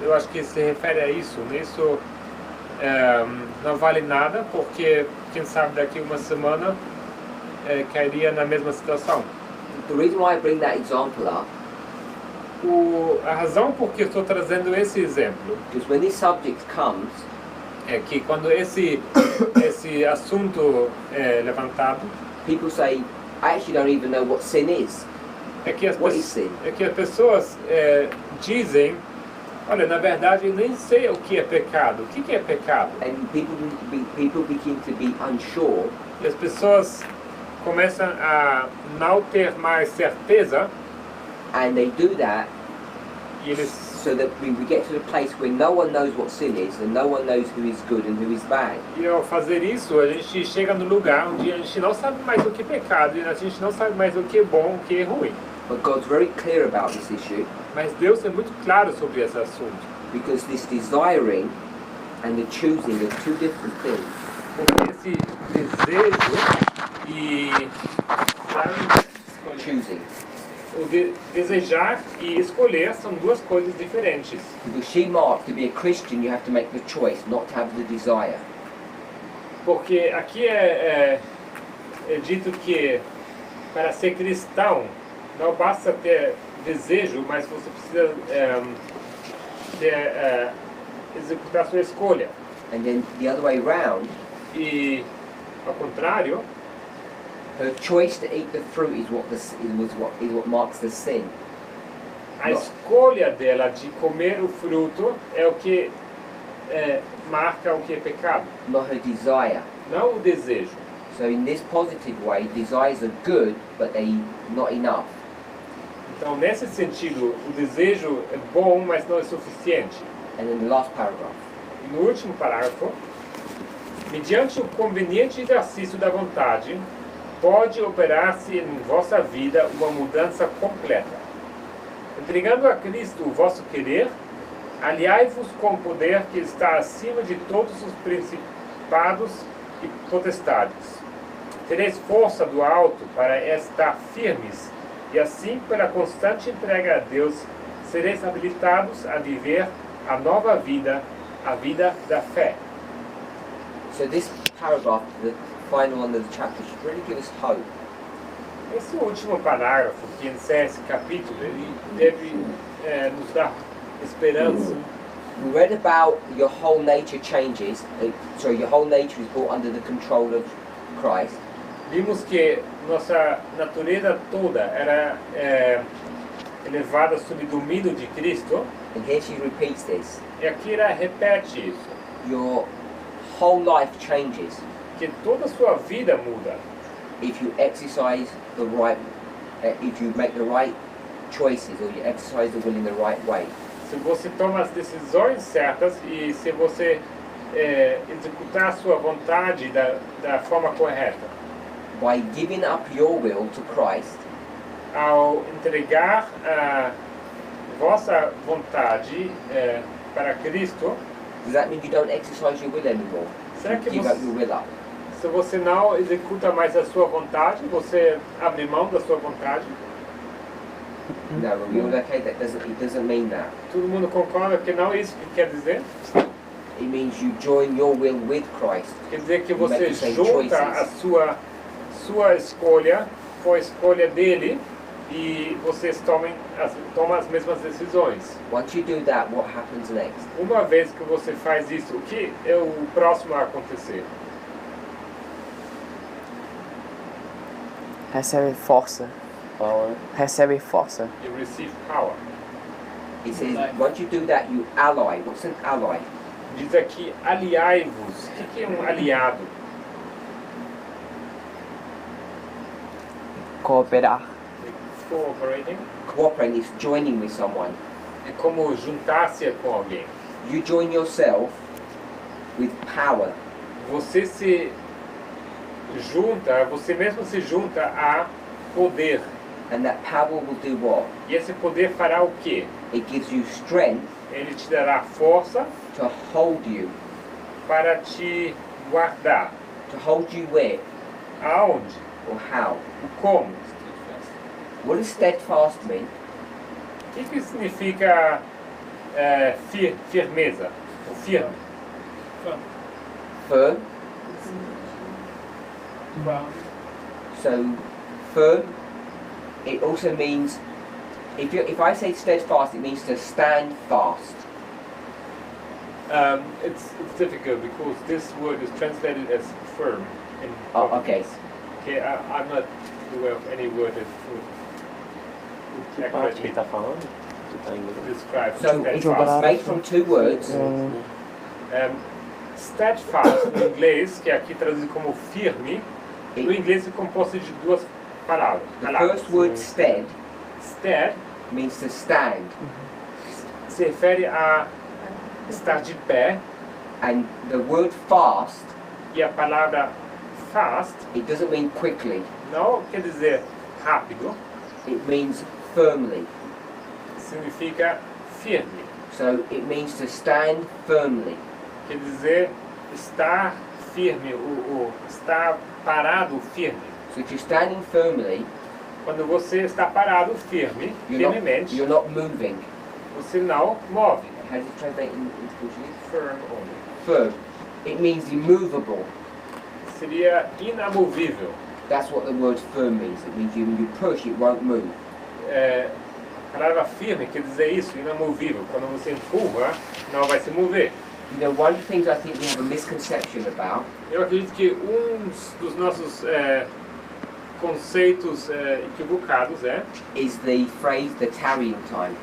Eu acho que se refere a isso. Isso não vale nada, porque quem sabe daqui uma semana cairia na mesma situação. The reason why I bring that example up A razão por que estou trazendo esse exemplo is when this subject comes, é que quando esse assunto é levantado, people say, I actually don't even know what sin is. é que as What is sin? pessoas dizem, olha, na verdade eu nem sei o que é pecado. O que é pecado? And people begin to be unsure, E as pessoas começam a não ter mais certeza and they do that e eles so that we get to the place where no one knows what sin is, and no one knows who is good and who is bad. E ao fazer isso, a gente chega no lugar onde a gente não sabe mais o que é pecado e a gente não sabe mais o que é bom, o que é ruim. But God's very clear about this issue, Mas Deus é muito claro sobre esse assunto. because this desiring and the choosing are two different things. Porque esse desejo e Choosing. desejar e escolher são duas coisas diferentes. Because she marked to be a Christian, you have to make the choice, not to have the desire. Porque aqui é dito que para ser cristão não basta ter desejo, mas você precisa executar sua escolha. And then the other way round, E ao contrário, her choice to eat the fruit is what marks the sin. a escolha dela de comer o fruto é o que marca o que é pecado, Not her desire. não o desejo. So in this positive way, desires are good, but they're not enough. Então, nesse sentido, o desejo é bom, mas não é suficiente. And then the last paragraph. E no último parágrafo, mediante o conveniente exercício da vontade, pode operar-se em vossa vida uma mudança completa. Entregando a Cristo o vosso querer, aliai-vos com o poder que está acima de todos os principados e potestades. Tereis força do alto para estar firmes, e assim, pela constante entrega a Deus, sereis habilitados a viver a nova vida, a vida da fé. So this paragraph, the final one of the chapter, should really give us hope. Esse último parágrafo que encerra esse capítulo, ele deve nos dar esperança. We read about your whole nature changes, your whole nature is brought under the control of Christ. Vimos que nossa natureza toda era elevada sob domínio de Cristo. And here she repeats this. E aqui ela repete isso, Your whole life changes que toda a sua vida muda. if you exercise the right, if you make the right choices, or you exercise the will in the right way. Se você toma as decisões certas e se você executar a sua vontade da forma correta. By giving up your will to Christ, Ao entregar a vossa vontade para Cristo, does that mean you don't exercise your will anymore? será You que give up your will up. se você não executa mais a sua vontade, você abre mão da sua vontade? No, we all okay? It doesn't mean that. Todo mundo concorda que não é isso que quer dizer? It means you join your will with Christ. Quer dizer que You make você the same junta a choices. sua escolha com a escolha dele e vocês tomam as mesmas decisões. Once you do that, what happens next? Uma vez que você faz isso, o que é o próximo a acontecer? Recebe força. Power. Recebe força. You receive power. It says, once you do that, you ally. What's an ally? Diz aqui, aliai-vos. O que é um aliado? Cooperar. Cooperating. Cooperating is joining with someone. É como juntar-se com alguém. You join yourself with power. Você se junta, você mesmo se junta a poder. And that power will do what? E esse poder fará o quê? It gives you strength Ele te dará força to hold you. para te guardar. To hold you where? Aonde? Or how? Como? What does steadfast mean? O que significa firmeza? O firme. Firm. Well, So, firm, it also means, if I say steadfast, it means to stand fast. It's difficult because this word is translated as firm in Oh, okay. Portuguese. Okay, I'm not aware of any word that Que would parte que accurately ele tá falando? Que tá em inglês. describe So, steadfast. made from two words. Steadfast no inglês, que é aqui traduzido como firme, no inglês é composto de duas palavras. The first word stead Stead means to stand, se refere a estar de pé, and the word fast, e a palavra fast it doesn't mean quickly, não quer dizer rápido, it means firmly. significa firme. So it means to stand firmly. Quer dizer estar firme, o estar parado firme. So if you're standing firmly, Quando você está parado firme, firmemente, you're not moving. você não move. How does it translate in Portuguese? Firm only. Firm. It means immovable. Seria inamovível. That's what the word firm means. It means you push, it won't move. A palavra firme quer dizer isso, inamovível. Quando você empurra, não vai se mover. You know, one of the things I think we have a misconception about Eu acredito que dos nossos conceitos equivocados is the phrase the tarrying time.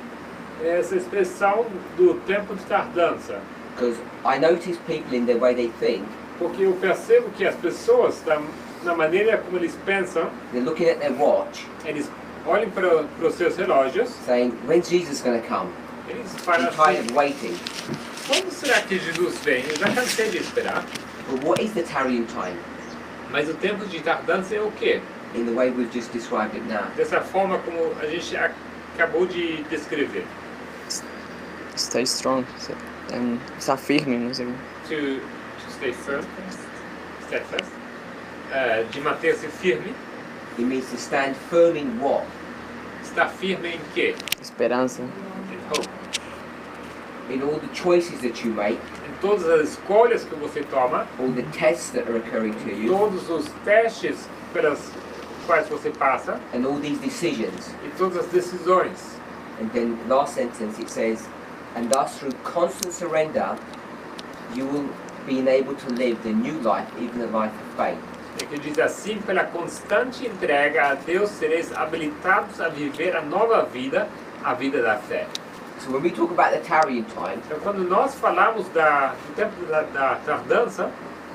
essa expressão do tempo de tardança. Because I notice people in the way they think, Porque eu percebo que as pessoas, na maneira como eles pensam, they're looking at their watch, eles olham para os seus relógios, saying, when's Jesus going to come? eles I'm falam tired assim, of waiting. quando será que Jesus vem? Eu já cansei de esperar. But what is the tarrying time? Mas o tempo de tardança é o quê? In the way we've just described it now. Dessa forma como a gente acabou de descrever. Stay strong. Estar firme, não sei. To stay firm, steadfast. De manter-se firme. It means to stand firm in what? Estar firme em quê? Esperança. In hope. In all the choices that you make, Em todas as escolhas que você toma, all the tests that are occurring to you, todos os testes pelas quais você passa, and all these decisions. e todas as decisões. And then last sentence it says, and thus through constant surrender, you will be enabled to live the new life, even a life of faith. É que diz assim, pela constante entrega a Deus, sereis habilitados a viver a nova vida, a vida da fé. So when we talk about the tarrying time, Então, quando nós falamos do tempo da tardança,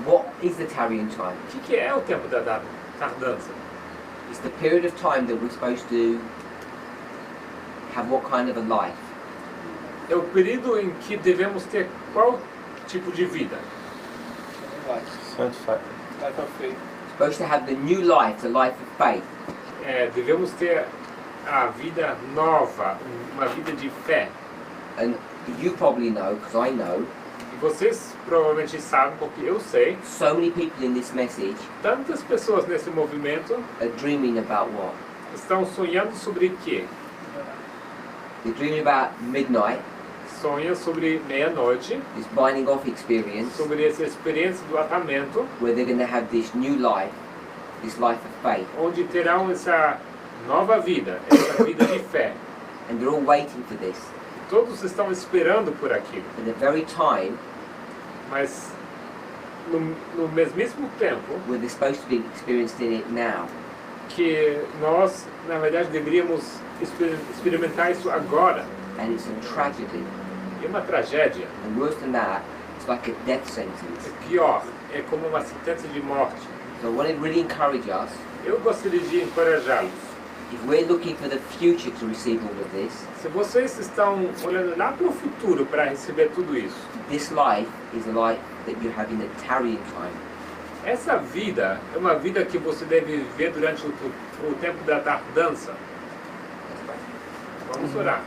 what is the tarrying time? o que é o tempo da tardança? It's the period of time that we're supposed to have what kind of a life? É o período em que devemos ter qual tipo de vida? Sanctified. Life of faith. Supposed to have the new life, the life of faith. Devemos ter a vida nova, uma vida de fé. And you probably know, because I know, E vocês provavelmente sabem, porque eu sei, so many people in this message tantas pessoas nesse movimento are dreaming about what? estão sonhando sobre quê? They're dreaming about midnight, sonha sobre meia-noite, this binding off experience, sobre essa experiência do atamento, where they're going to have this new life, this life of faith. onde terão essa nova vida, essa vida de fé. And they're all waiting for this. Todos estão esperando por aquilo, At the very time mas no mesmíssimo tempo where they're supposed to be experiencing it now. que nós, na verdade, deveríamos experimentar isso agora. And it's a tragedy. É uma tragédia. And worse than that, it's like a death sentence. É pior, é como uma sentença de morte. So I want to really encourage us, Eu gostaria de encorajá-los. if we're looking for the future to receive all of this, Se vocês estão olhando lá para o futuro para receber tudo isso, this life is a life that you have in the tarrying time. essa vida é uma vida que você deve viver durante o tempo da tardança. Vamos orar.